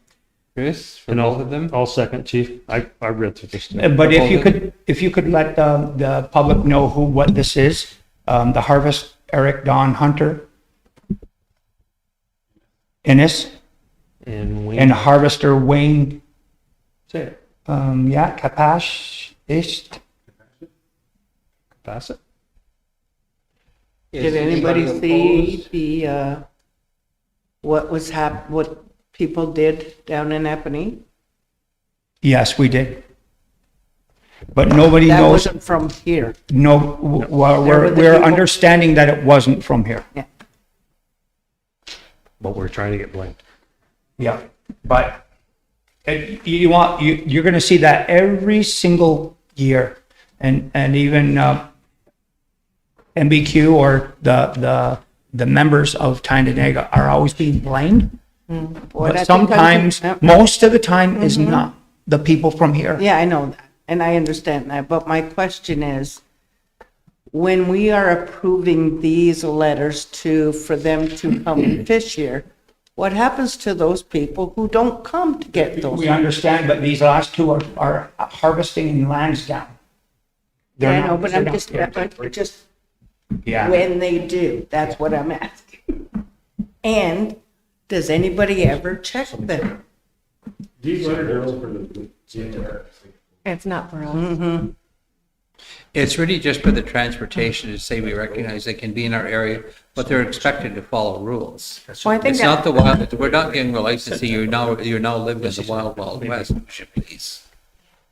Chris, for And both of them? I'll second, chief. I read through this. But if you could let the public know what this is, the Harvest, Eric Don Hunter, Innes, And Wayne. and Harvester Wayne, Say it. Kapash, Ist. Pass it. Is Did anybody see opposed? the, what people did down in Epony? Yes, we did. But nobody That knows, wasn't from here. no, There were the we're people- understanding that it wasn't from here. But we're trying to get blamed. Yeah, but you're going to see that every single year, and even MBQ or the members of Tyendinaga are always being blamed. Boy, But sometimes, most of the time, is not the people from here. Yeah, I know that, and I understand that, but my question is, when we are approving these letters for them to come and fish here, what happens to those people who don't come to get those? We understand, but these last two are harvesting in Lansdowne. They're I not- know, but they're I'm not just, here. just Yeah. when they do, that's what I'm asking. And does anybody ever check them? These letters are all for the. It's not for us. It's really just for the transportation to say we recognize they can be in our area, but they're expected to follow rules. Well, I think It's not that, the wild, we're not giving a license to you now, you're now living in the wild, wild west, please.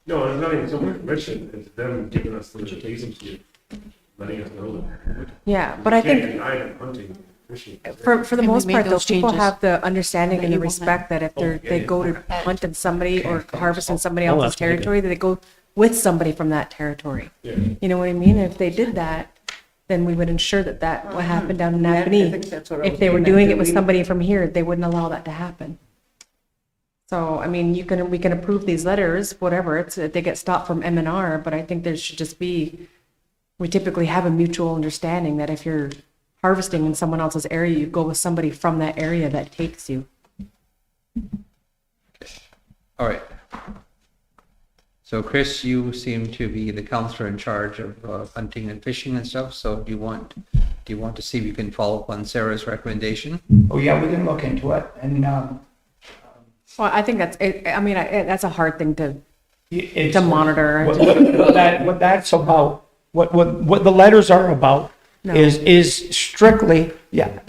No, it's not even so much permission, it's them giving us the notification to letting us know that. yeah, but I Can't think deny them hunting, fishing. for the And we most made part, though, those people changes. have the understanding That and the you want respect that if they go to hunt in somebody or harvest in somebody Oh, else's that's pretty good. territory, that they go with somebody from that territory. Yeah. You know what I mean? If they did that, then we would ensure that what happened down in I think Napanee, that's what I if was they were getting at. doing Do it with we- somebody from here, they wouldn't allow that to happen. So, I mean, we can approve these letters, whatever, they get stopped from M&R, but I think there should just be, we typically have a mutual understanding that if you're harvesting in someone else's area, you go with somebody from that area that takes you. All right. So Chris, you seem to be the counselor in charge of hunting and fishing and stuff, so do you want to see if you can follow up on Sarah's recommendation? Oh, yeah, we can look into it, and, Well, I think that's a hard thing to it's. monitor. What that's about, what the letters are about No. is strictly, yeah,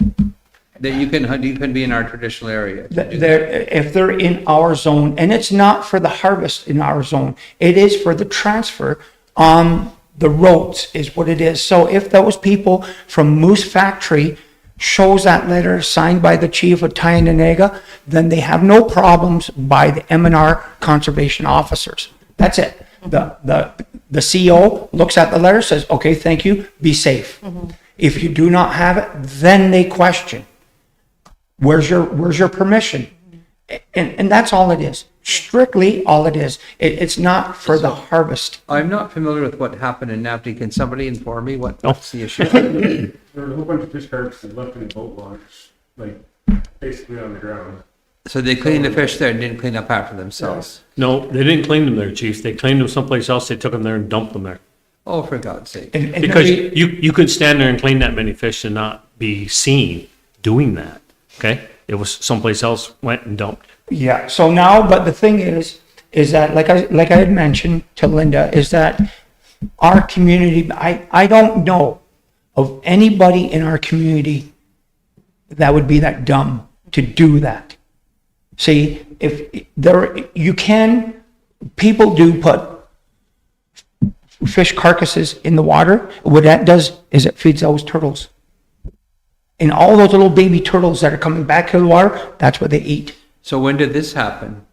That you can be in our traditional area. to do that. if they're in our zone, and it's not for the harvest in our zone, it is for the transfer on the roads is what it is. So if those people from Moose Factory shows that letter signed by the chief of Tyendinaga, then they have no problems by the M&R conservation officers. That's it. The CO looks at the letter, says, okay, thank you, be safe. If you do not have it, then they question. Where's your permission? And that's all it is. Strictly all it is. It's not for the harvest. I'm not familiar with what happened in Napty. Can somebody inform me what's the issue? There were a whole bunch of fish carcasses left in boat launch, like basically on the ground. So they cleaned the fish there and didn't clean up after themselves? No, they didn't clean them there, chief. They cleaned them someplace else. They took them there and dumped them there. Oh, for God's sake. And Because you could stand there and clean that many fish and not be seen doing that, okay? It was someplace else went and dumped. Yeah, so now, but the thing is that, like I had mentioned to Linda, is that our community, I don't know of anybody in our community that would be that dumb to do that. See, if there, people do put fish carcasses in the water. What that does is it feeds those turtles. And all those little baby turtles that are coming back to the water, that's what they eat. So when did this happen?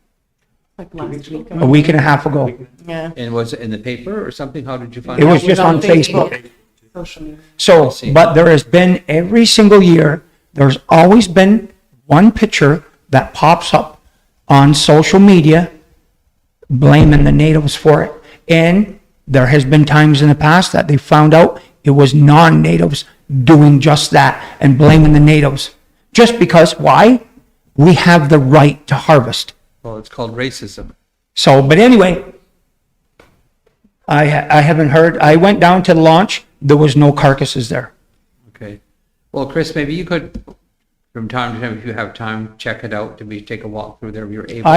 Like last week. A week and a half ago. Yeah. And was it in the paper or something? How did you find It out? was just on Facebook. Social media. So, see. but there has been every single year, there's always been one picture that pops up on social media blaming the natives for it. And there has been times in the past that they found out it was non-natives doing just that and blaming the natives. Just because, why? We have the right to harvest. Well, it's called racism. So, but anyway, I haven't heard. I went down to the launch. There was no carcasses there. Okay. Well, Chris, maybe you could, from time to time, if you have time, check it out, to maybe take a walk through there if you're able.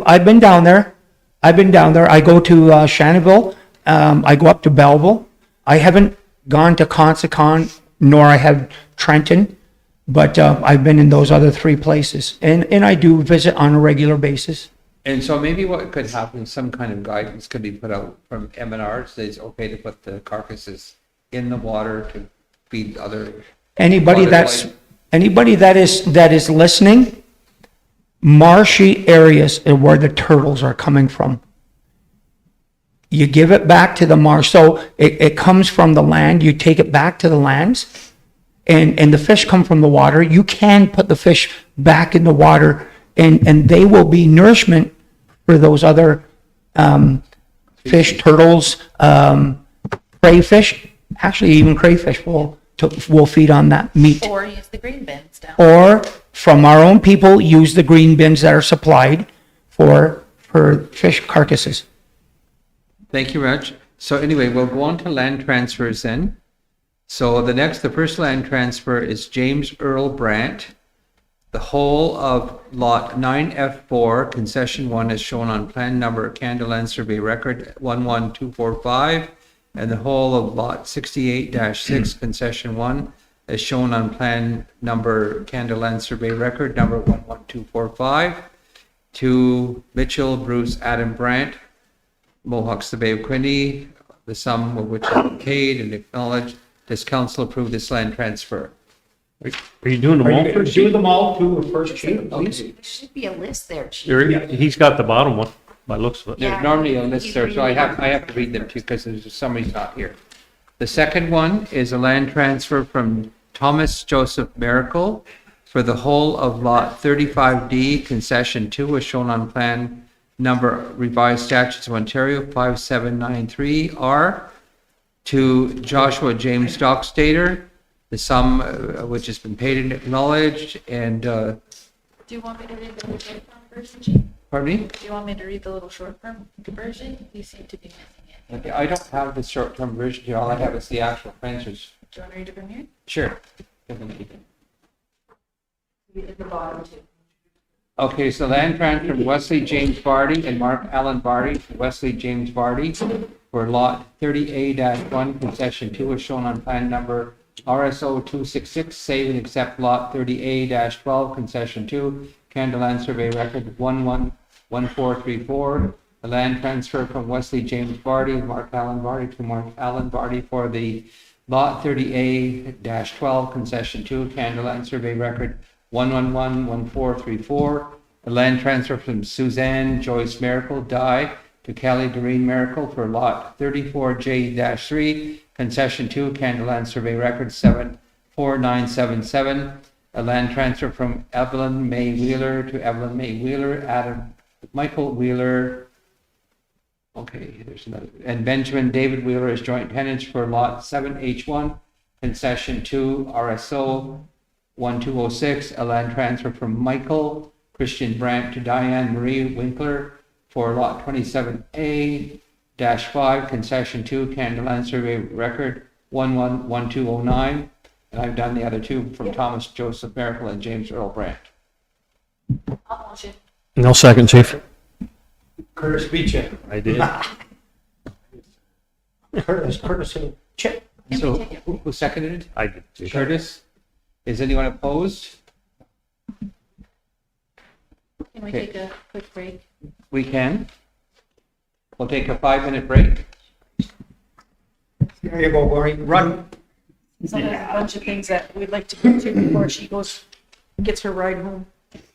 I've been down there. I go to Shannonville. I go up to Belleville. I haven't gone to Consacon, nor I have Trenton, but I've been in those other three places. And I do visit on a regular basis. And so maybe what could happen, some kind of guidance could be put out from M&R, so it's okay to put the carcasses in the water to feed other. Anybody that is listening, marshy areas are where the turtles are coming from. You give it back to the marsh. So it comes from the land. You take it back to the lands, and the fish come from the water. You can put the fish back in the water, and they will be nourishment for those other fish, turtles, crayfish. Actually, even crayfish will feed on that meat. Or use the green bins down. Or from our own people, use the green bins that are supplied for fish carcasses. Thank you, Raj. So anyway, we'll go on to land transfers then. So the first land transfer is James Earl Brandt. The whole of lot 9F4, concession 1, is shown on plan number Candaland Survey Record 11245, and the whole of lot 68-6, concession 1, is shown on plan number Candaland Survey Record number 11245, to Mitchell Bruce Adam Brandt, Mohawks the Bay of Quinte, the sum of which is paid and acknowledged. Does council approve this land transfer? Are you doing them all first? Do them all to first, chief, please. There should be a list there, Chief. He's got the bottom one by looks of it. There's normally a list there, so I have to read them too, because somebody's not here. The second one is a land transfer from Thomas Joseph Miracle for the whole of Lot 35D, Concession 2, as shown on Plan Number Revised Statutes of Ontario 5793R, to Joshua James Dockstader, the sum which has been paid and acknowledged, and, Do you want me to read the little short form version, Chief? pardon me? Do you want me to read the little short form version? You seem to be missing it. Okay, I don't have the short-term version here, all I have is the actual transfers. Do you want to read it from here? Sure. At the bottom too. Okay, so land transfer from Wesley James Barty and Mark Allen Barty to Wesley James Barty for lot 30A-1, concession 2, as shown on plan number RSO 266, save and accept lot 30A-12, concession 2, Canada Land Survey record 111434. The land transfer from Wesley James Barty and Mark Allen Barty to Mark Allen Barty for the lot 30A-12, concession 2, Canada Land Survey record 1111434. The land transfer from Suzanne Joyce Miracle, die, to Kelly Doreen Miracle for lot 34J-3, concession 2, Canada Land Survey record 74977. A land transfer from Evelyn May Wheeler to Evelyn May Wheeler, Adam Michael Wheeler, okay, there's another, and Benjamin David Wheeler as joint tenants for lot 7H1, concession 2, RSO 1206, a land transfer from Michael Christian Brandt to Diane Marie Winkler for lot 27A-5, concession 2, Canada Land Survey record 111209. And I've done the other two from Thomas Joseph Miracle and James Earl Brandt. I'll motion. No second, Chief. Curtis beat you. I did. Curtis and Chip. So who seconded it? I did. Curtis? Is anyone opposed? Can we Okay. take a quick break? We can. We'll take a 5-minute break. There you go, Barry. Run. So there's a bunch of things that we'd like to get to before she gets her ride home.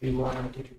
You want to get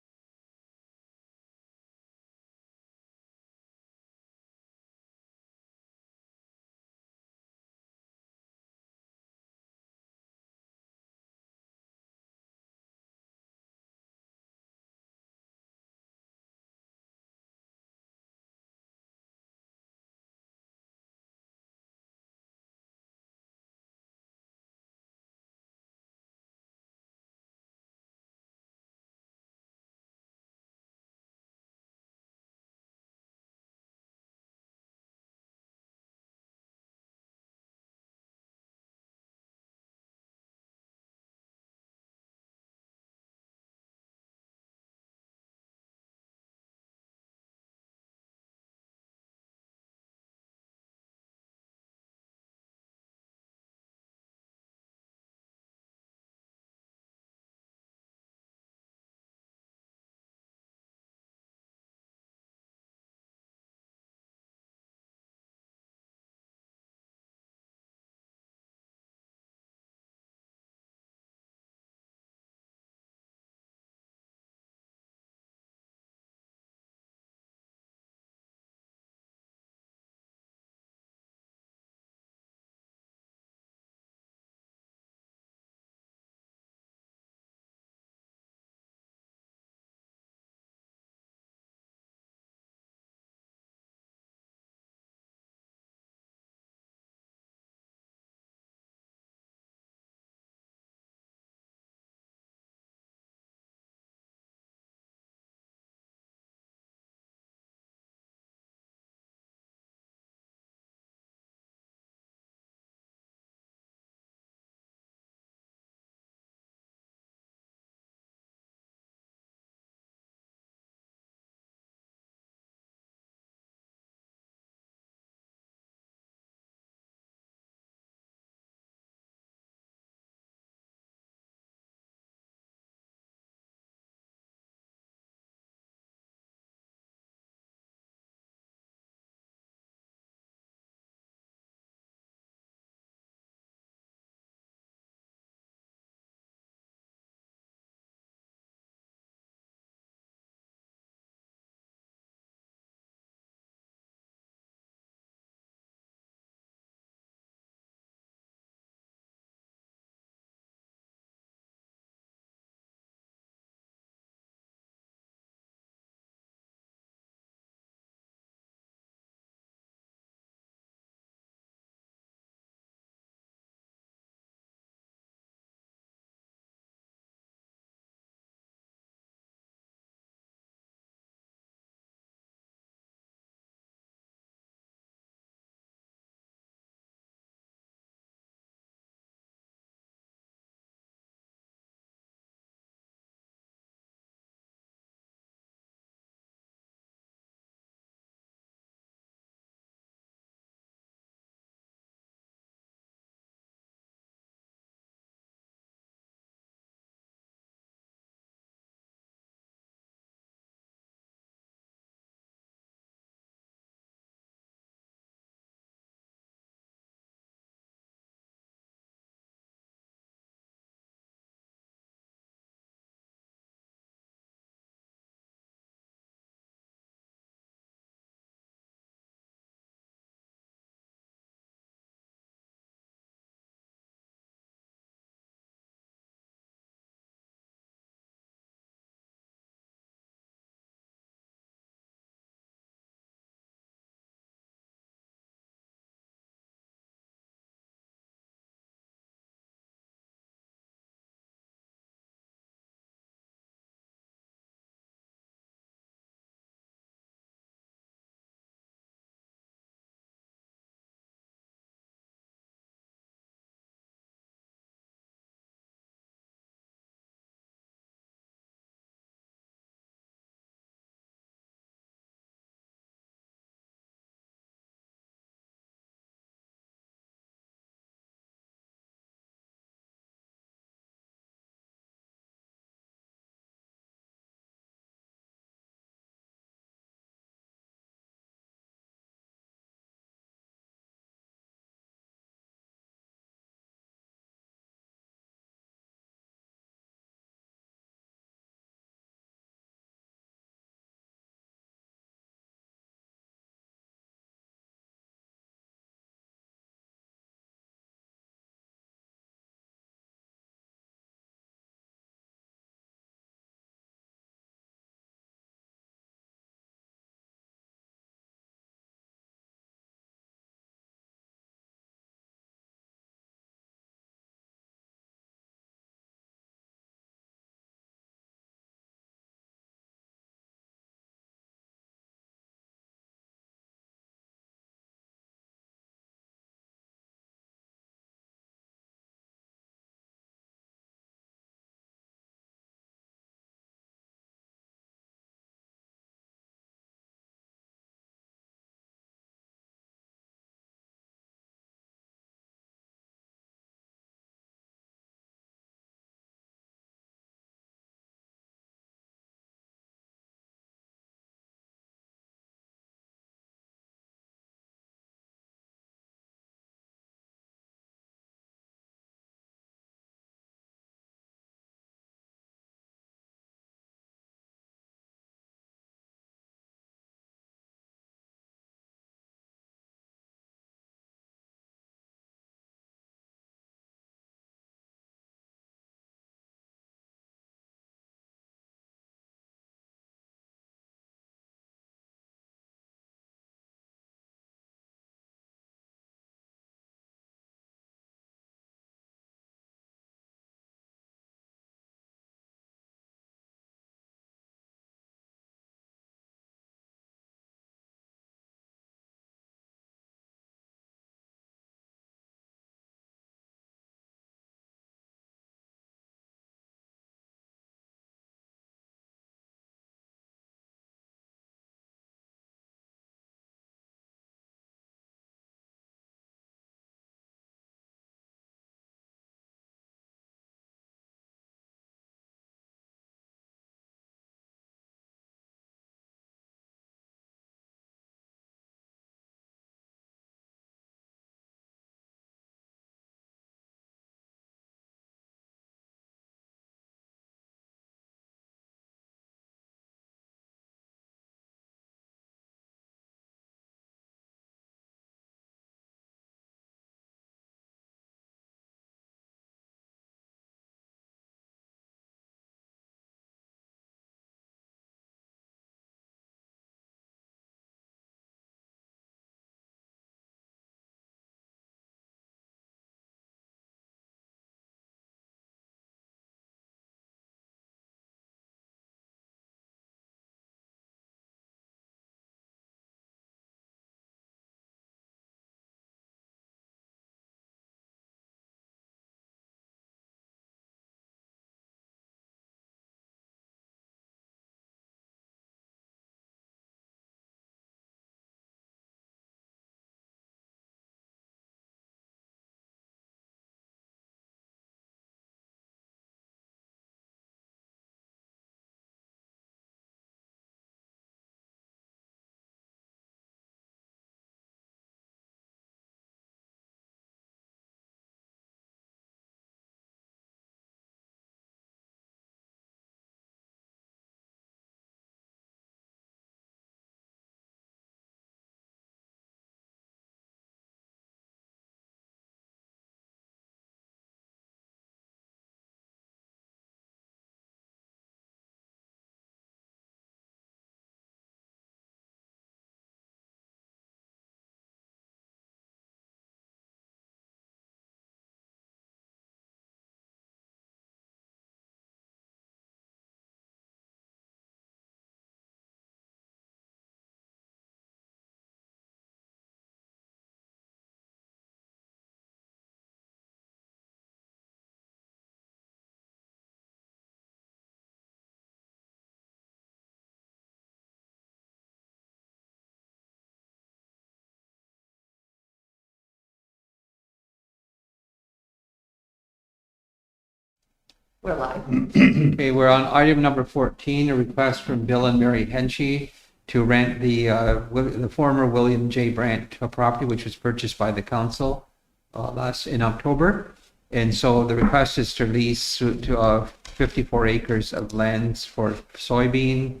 We're live. Okay, we're on item number 14, a request from Bill and Mary Henchy to rent the former William J. Brandt property, which was purchased by the council in October. And so the request is to lease to 54 acres of lands for soybean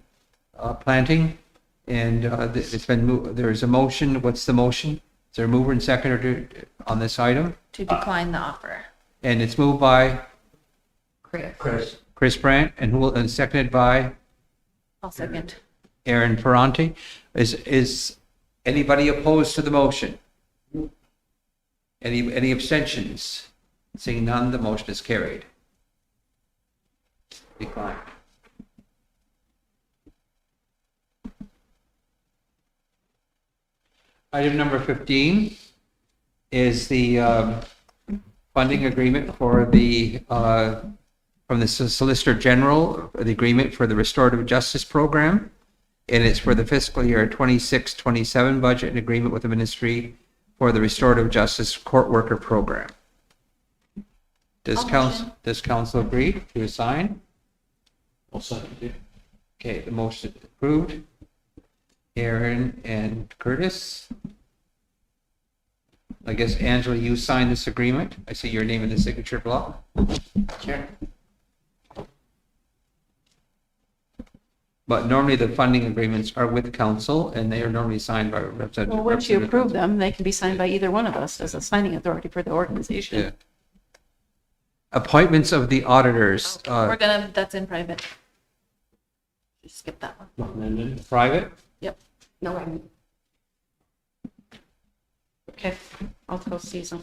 planting. And it's been moved. There's a motion. What's the motion? Is there a mover and seconder on this item? To decline the offer. And it's moved by Chris. Chris Brandt and seconded by I'll second. Aaron Ferranti. Is anybody opposed to the motion? Any abstentions? Seeing none, the motion is carried. Decline. Item number 15 is the funding agreement for from the Solicitor General, the agreement for the Restorative Justice Program. And it's for the fiscal year 26-27 budget and agreement with the Ministry for the Restorative Justice Court Worker Program. Does council agree to assign? I'll second it. Okay, the motion is approved. Aaron and Curtis. I guess, Angela, you signed this agreement. I see your name in the signature block. Sure. But normally the funding agreements are with council and they are normally signed by a representative. Well, once you approve them, they can be signed by either one of us as a signing authority for the organization. Yeah. Appointments of the auditors, That's in private. Just skip that one. private. Yep. No, I'm. Okay, I'll go see some.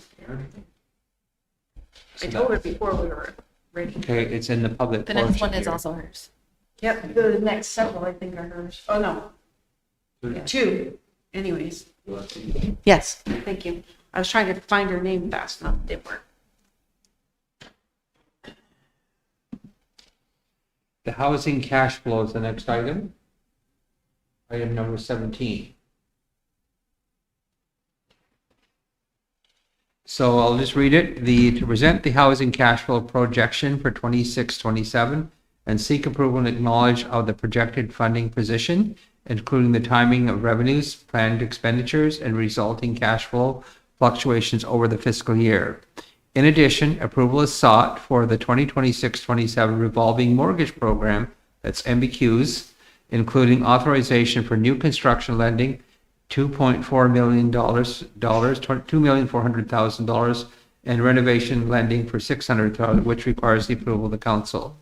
I told her before we were ready. Okay, it's in the public The next portion one is here. also hers. Yep, the next several I think are hers. Oh, no. Yeah, 2, anyways. Yes, thank you. I was trying to find her name fast enough, didn't work. The housing cash flow is the next item. Item number 17. So I'll just read it. To present the housing cash flow projection for 26-27 and seek approval and acknowledge of the projected funding position, including the timing of revenues, planned expenditures, and resulting cash flow fluctuations over the fiscal year. In addition, approval is sought for the 2026-27 revolving mortgage program, that's MBQs, including authorization for new construction lending, $2.4 million, $2,400,000, and renovation lending for $600,000, which requires the approval of the council.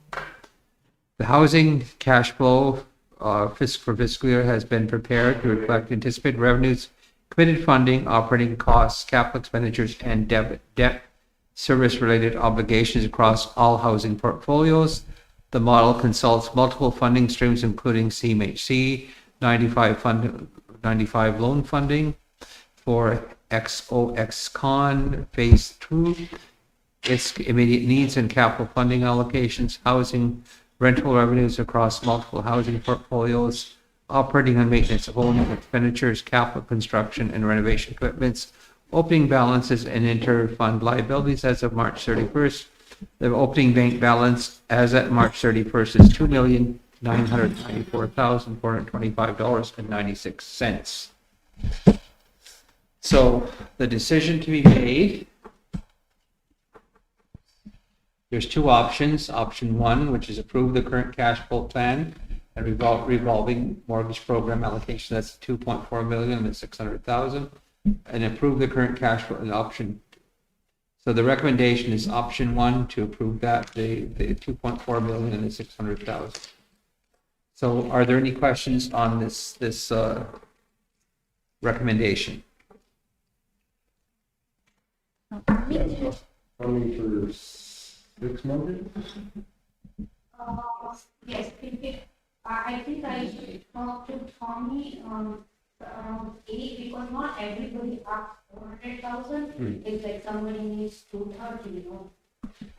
The housing cash flow for fiscal year has been prepared to reflect anticipated revenues, committed funding, operating costs, capital expenditures, and debt service-related obligations across all housing portfolios. The model consults multiple funding streams, including CMHC, 95 loan funding for XOXCon Phase 2, its immediate needs and capital funding allocations, housing rental revenues across multiple housing portfolios, operating and maintenance of owning expenditures, capital construction and renovation commitments, opening balances and inter-fund liabilities as of March 31st. The opening bank balance as at March 31st is $2,994,425.96. So the decision to be made, there's 2 options. Option 1, which is approve the current cash flow plan and revolving mortgage program allocation, that's $2.4 million and $600,000, and approve the current cash flow. And option, so the recommendation is option 1 to approve that, the $2.4 million and the $600,000. So are there any questions on this recommendation? Funding for 6 months? Yes, I think I talked to Tommy around 8 because not everybody asks 400,000. It's like somebody needs 230, you know.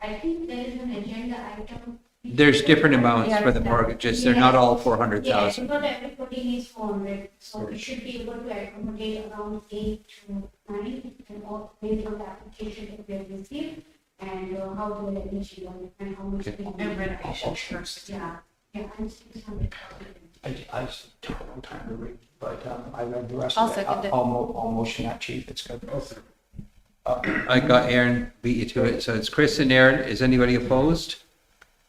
I think there is an agenda item. There's different amounts for the mortgages. They're not all 400,000. Yeah, not everybody needs 400, so we should be able to accommodate around 8 to 9 and all based on the application that we have received. and how do I reach it and how much. Okay. And renovation first. Yeah, and 600,000. I just took a long time to read, but I read the rest I'll of it. second it. I'll motion that, chief, it's good. I got Aaron, beat you to it. So it's Chris and Aaron. Is anybody opposed?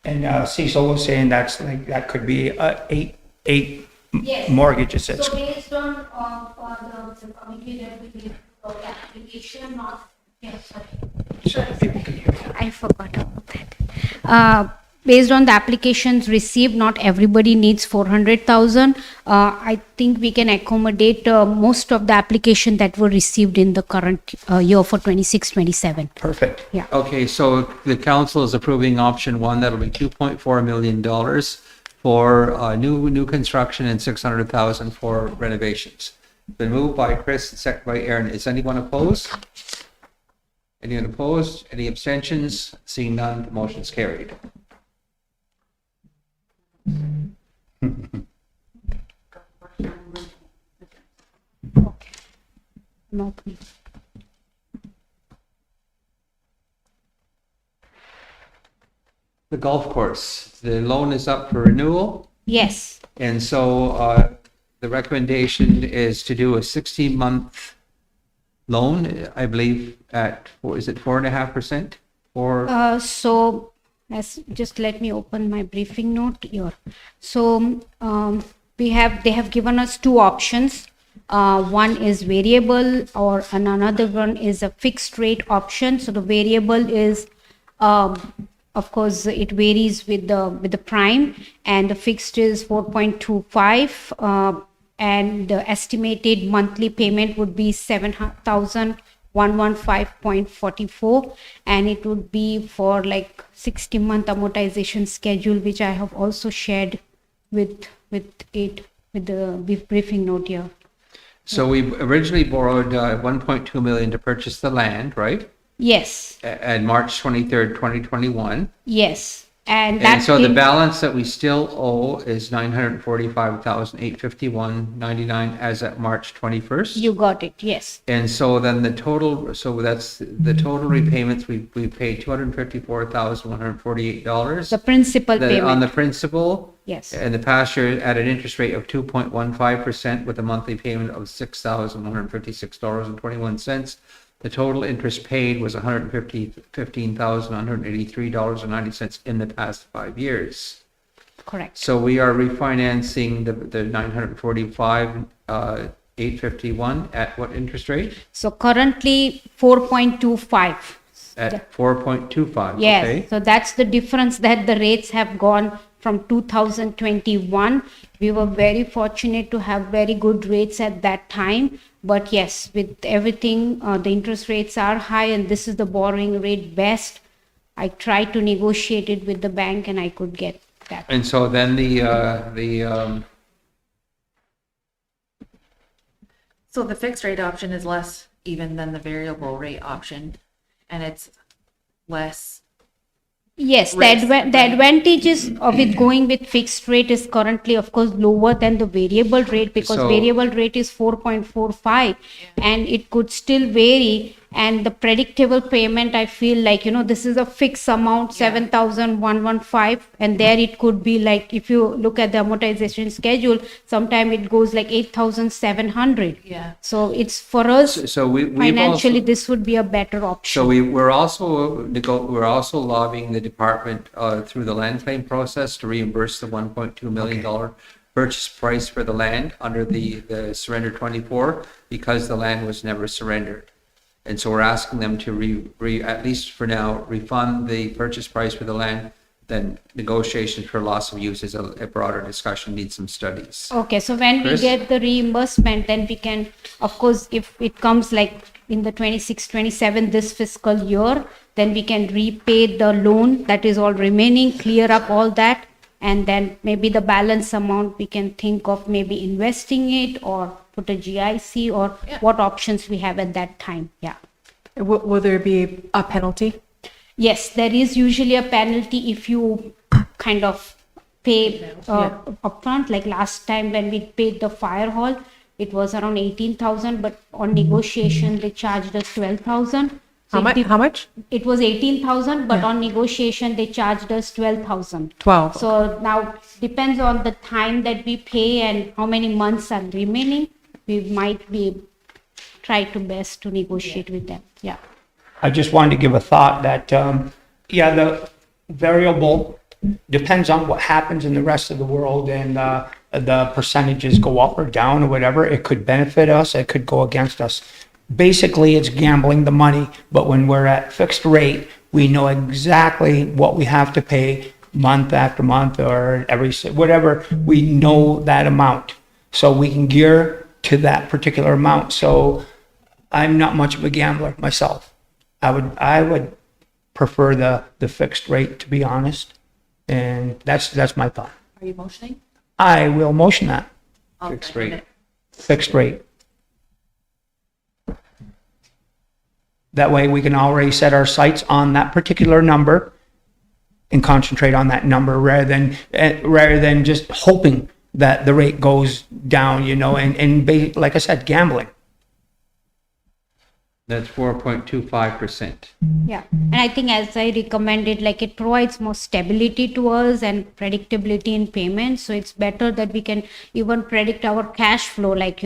And Cecil was saying that could be eight Yes. mortgages. So It's based on the committee that we did for the application, not, yes, sorry. people can hear that. I forgot about that. Based on the applications received, not everybody needs 400,000. I think we can accommodate most of the application that were received in the current year for 26-27. Perfect. Okay, so the council is approving option one. That'll be $2.4 million for new construction and 600,000 for renovations. Been moved by Chris and seconded by Aaron. Is anyone opposed? Anyone opposed? Any abstentions? Seeing none, the motion's carried. No. The golf course, the loan is up for renewal. Yes, And so the recommendation is to do a 16-month loan, I believe at, is it 4.5%? Or, so just let me open my briefing note here. So they have given us two options. One is variable or another one is a fixed rate option. So the variable is, of course, it varies with the prime, and the fixed is 4.25, and the estimated monthly payment would be 7,115.44, and it would be for like 60-month amortization schedule, which I have also shared with the briefing note here. so we originally borrowed 1.2 million to purchase the land, right? Yes, At March 23rd, 2021. yes, and And that so the in- balance that we still owe is 945,851.99 as at March 21st. you got it. Yes, And so then the total, so that's the total repayments, we paid $254,148. the principal On the payment. principal. Yes, And the past year at an interest rate of 2.15% with a monthly payment of $6,156.21. The total interest paid was $115,183.90 in the past 5 years. correct. So we are refinancing the 945, 851 at what interest rate? So currently 4.25. At 4.25, Yes, okay? so that's the difference, that the rates have gone from 2021. We were very fortunate to have very good rates at that time. But yes, with everything, the interest rates are high, and this is the borrowing rate best. I tried to negotiate it with the bank and I could get that. And so then So the fixed rate option is less even than the variable rate option, and it's less. Yes, Risk, the right. advantages of it going with fixed rate is currently, of course, lower than the variable rate, because So- variable rate is 4.45 and it could still vary. And the predictable payment, I feel like, this is a fixed amount, 7,115, and there it could be like, if you look at the amortization schedule, sometime it goes like 8,700. Yeah. So it's for us, so we've financially, also, this would be a better option. so we're also lobbying the department through the land claim process to reimburse the $1.2 million purchase price for the land under the surrender 24, because the land was never surrendered. And so we're asking them to at least for now, refund the purchase price for the land. Then negotiations for loss of use is a broader discussion, needs some studies. Okay, so when we Chris? get the reimbursement, then we can, of course, if it comes like in the 26-27 this fiscal year, then we can repay the loan that is all remaining, clear up all that, and then maybe the balance amount we can think of maybe investing it or put a GIC or what options we have at that time. Yeah. Will there be a penalty? Yes, there is usually a penalty if you kind of pay upfront. Like last time when we paid the fire hall, it was around 18,000, but on negotiation they charged us 12,000. How much, how much? It was 18,000, but on negotiation, they charged us 12,000. 12. So now depends on the time that we pay and how many months are remaining. We might be try to best to negotiate with them. Yeah. I just wanted to give a thought that, yeah, the variable depends on what happens in the rest of the world and the percentages go up or down or whatever. It could benefit us, it could go against us. Basically, it's gambling the money, but when we're at fixed rate, we know exactly what we have to pay month after month or whatever, we know that amount. So we can gear to that particular amount. So I'm not much of a gambler myself. I would prefer the fixed rate, to be honest. And that's my thought. Are you motioning? I will motion that, I'll Fixed second rate. it. fixed rate. That way we can already set our sights on that particular number and concentrate on that number rather than just hoping that the rate goes down, like I said, gambling. That's 4.25%. Yeah. And I think as I recommended, like it provides more stability to us and predictability in payments. So it's better that we can even predict our cash flow, like,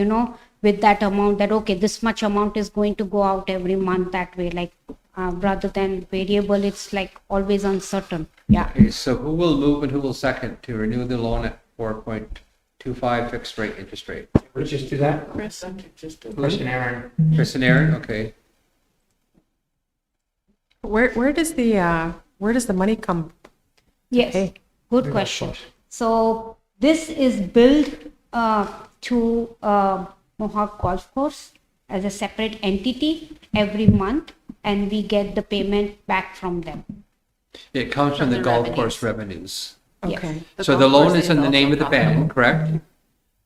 with that amount that, okay, this much amount is going to go out every month that way, like rather than variable, it's like always uncertain. Yeah. Okay, so who will move and who will second to renew the loan at 4.25 fixed rate interest rate? Let's just do that. Chris? Chris and Aaron. Chris and Aaron, okay. Where does the money come? Yes. Okay. Good question. So this is billed to Mohawk Golf Course as a separate entity every month, and we get the payment back from them. It comes from From the the golf revenues. course revenues. Okay. So the loan is in the name of the band, correct?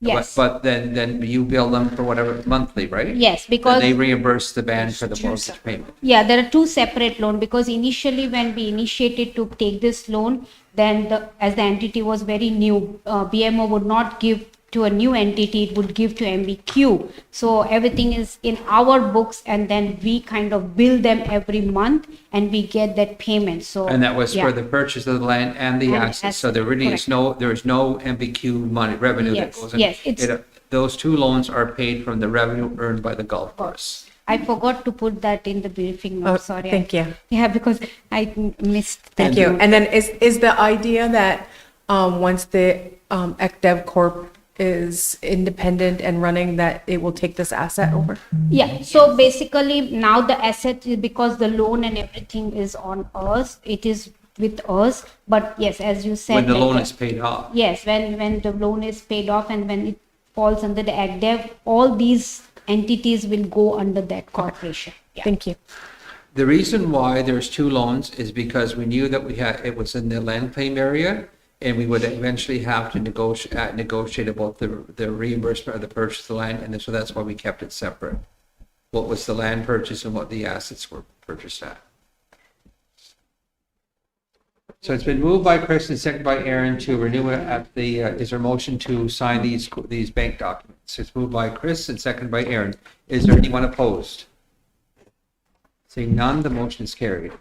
Yes. But then you bill them for whatever monthly, right? Yes, Then because they reimburse the band for the mortgage payment. yeah, there are two separate loans because initially when we initiated to take this loan, then as the entity was very new, BMO would not give to a new entity, it would give to MBQ. So everything is in our books and then we kind of bill them every month and we get that payment. So And that was yeah. for the purchase of the land and the And assets. So there really is correct. there is no MBQ money, revenue that Yes, goes in. yes, it's- Those two loans are paid from the revenue earned by the golf course. I forgot to put that in the briefing note, sorry. Thank you. Yeah, because I missed that. Thank you. note. And then is the idea that once the ECDev Corp is independent and running, that it will take this asset over? Yeah, so basically now the asset, because the loan and everything is on us, it is with us. But yes, as you said. When the like, loan is paid off. Yes, when the loan is paid off and when it falls under the AgDev, all these entities will go under that corporation. Yeah. Thank you. The reason why there's two loans is because we knew that it was in the land claim area, and we would eventually have to negotiate about the reimbursement of the purchase of the land, and so that's why we kept it separate. What was the land purchase and what the assets were purchased at. So it's been moved by Chris and seconded by Aaron to renew it at the, is there a motion to sign these bank documents? It's moved by Chris and seconded by Aaron. Is there anyone opposed? Seeing none, the motion is carried.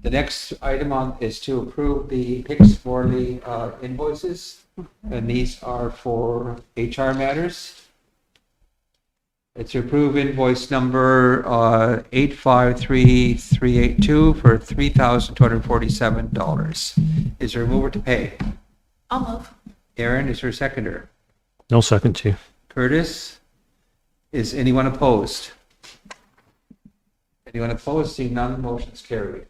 The next item on is to approve the PICS for the invoices, and these are for HR matters. It's to approve invoice number 853382 for $3,247. Is there a mover to pay? I'll move. Aaron, is there a seconder? No second to. Curtis? Is anyone opposed? Anyone opposed? Seeing none, the motion is carried.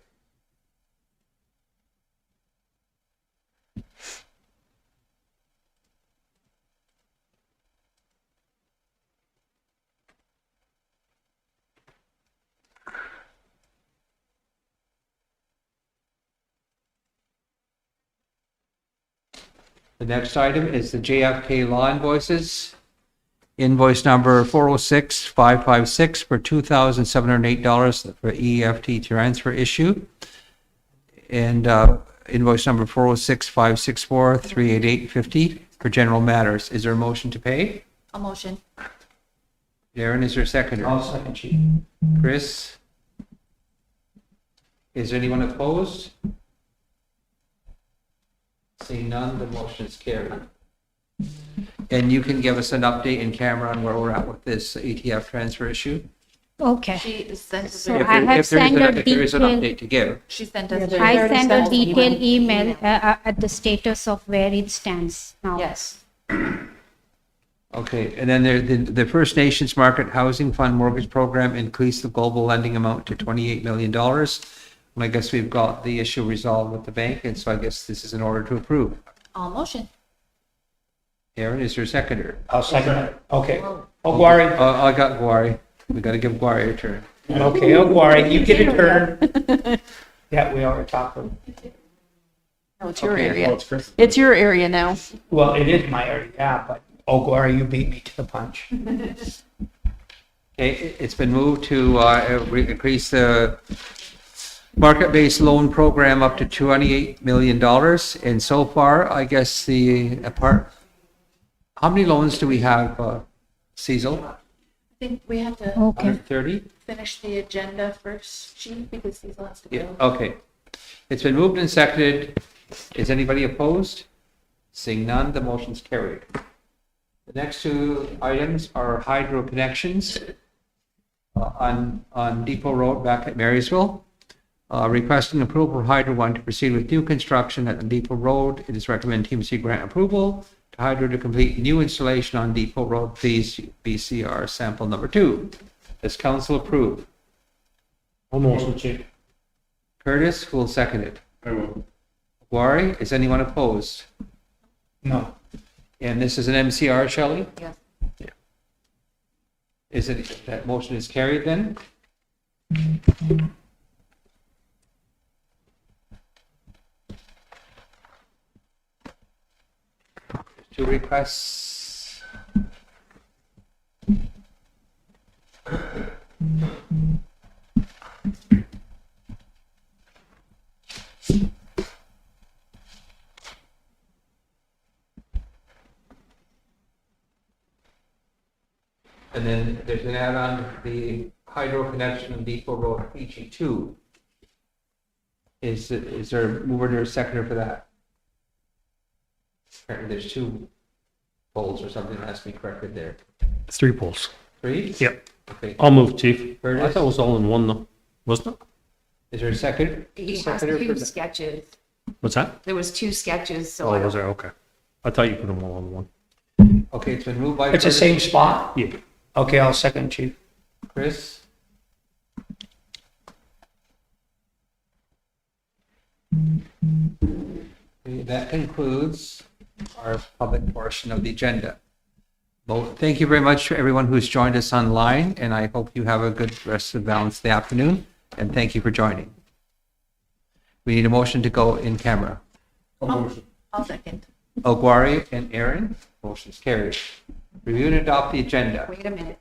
The next item is the JFK law invoices. Invoice number 406556 for $2,708 for EFT transfer issue. And invoice number 406564, $388.50 for general matters. Is there a motion to pay? I'll motion. Darren, is there a seconder? I'll second, Chief. Chris? Is there anyone opposed? Seeing none, the motion is carried. And you can give us an update in camera on where we're at with this ETF transfer issue? Okay. She sent us, So If I there- have if there is sent an- a If there is an detailed- update to give. she sent us. Yeah, I already sent a sent an detailed email at the status of where it stands now. Yes. Okay, and then the First Nations Market Housing Fund Mortgage Program increased the global lending amount to $28 million. And I guess we've got the issue resolved with the bank, and so I guess this is in order to approve. All motion. Aaron, is there a seconder? I'll second it. Okay. Ogwari. I got Guari. We got to give Guari a turn. Okay, Ogwari, you get a turn. Yeah, we already talked. No, it's your Okay, area. Well, it's Chris. It's your area now. Well, it is my area, yeah, but Ogwari, you beat me to the punch. Okay, it's been moved to increase the market-based loan program up to $28 million. And so far, I guess how many loans do we have, Cecil? I think we have to Okay. 130? finish the agenda first, Chief, because these has to Yeah, go. okay. It's been moved and seconded. Is anybody opposed? Seeing none, the motion's carried. The next two items are hydro connections on Depot Road back at Marysville. Requesting approval for Hydro One to proceed with new construction at the Depot Road. It is recommended TMC grant approval to Hydro to complete new installation on Depot Road, please BCR sample number 2. Does council approve? I'll motion, Chief. Curtis, who will second it? I will. Wari, is anyone opposed? No. And this is an MCR, Shelley? Yes. Is it, that motion is carried then? Two requests. And then there's an add-on, the hydro connection on Depot Road, PG2. Is there a mover or a seconder for that? Apparently there's 2 poles or something that has to be corrected there. 3 polls. 3? Yep. Okay. I'll move, Chief. Curtis? I thought it was all in one, though, wasn't it? Is there a second? He has seconder for 2 that? sketches. What's that? There was 2 sketches, so Oh, I was don't. there? Okay. I thought you put them all on one. Okay, it's been moved by. It's the Curtis. same spot? Yeah. Okay, I'll second, Chief. Chris? Okay, that concludes our public portion of the agenda. Well, thank you very much to everyone who's joined us online, and I hope you have a good rest of the balance of the afternoon, and thank you for joining. We need a motion to go in camera. I'll second. Ogwari and Aaron, motion's carried. Review and adopt the agenda. Wait a minute.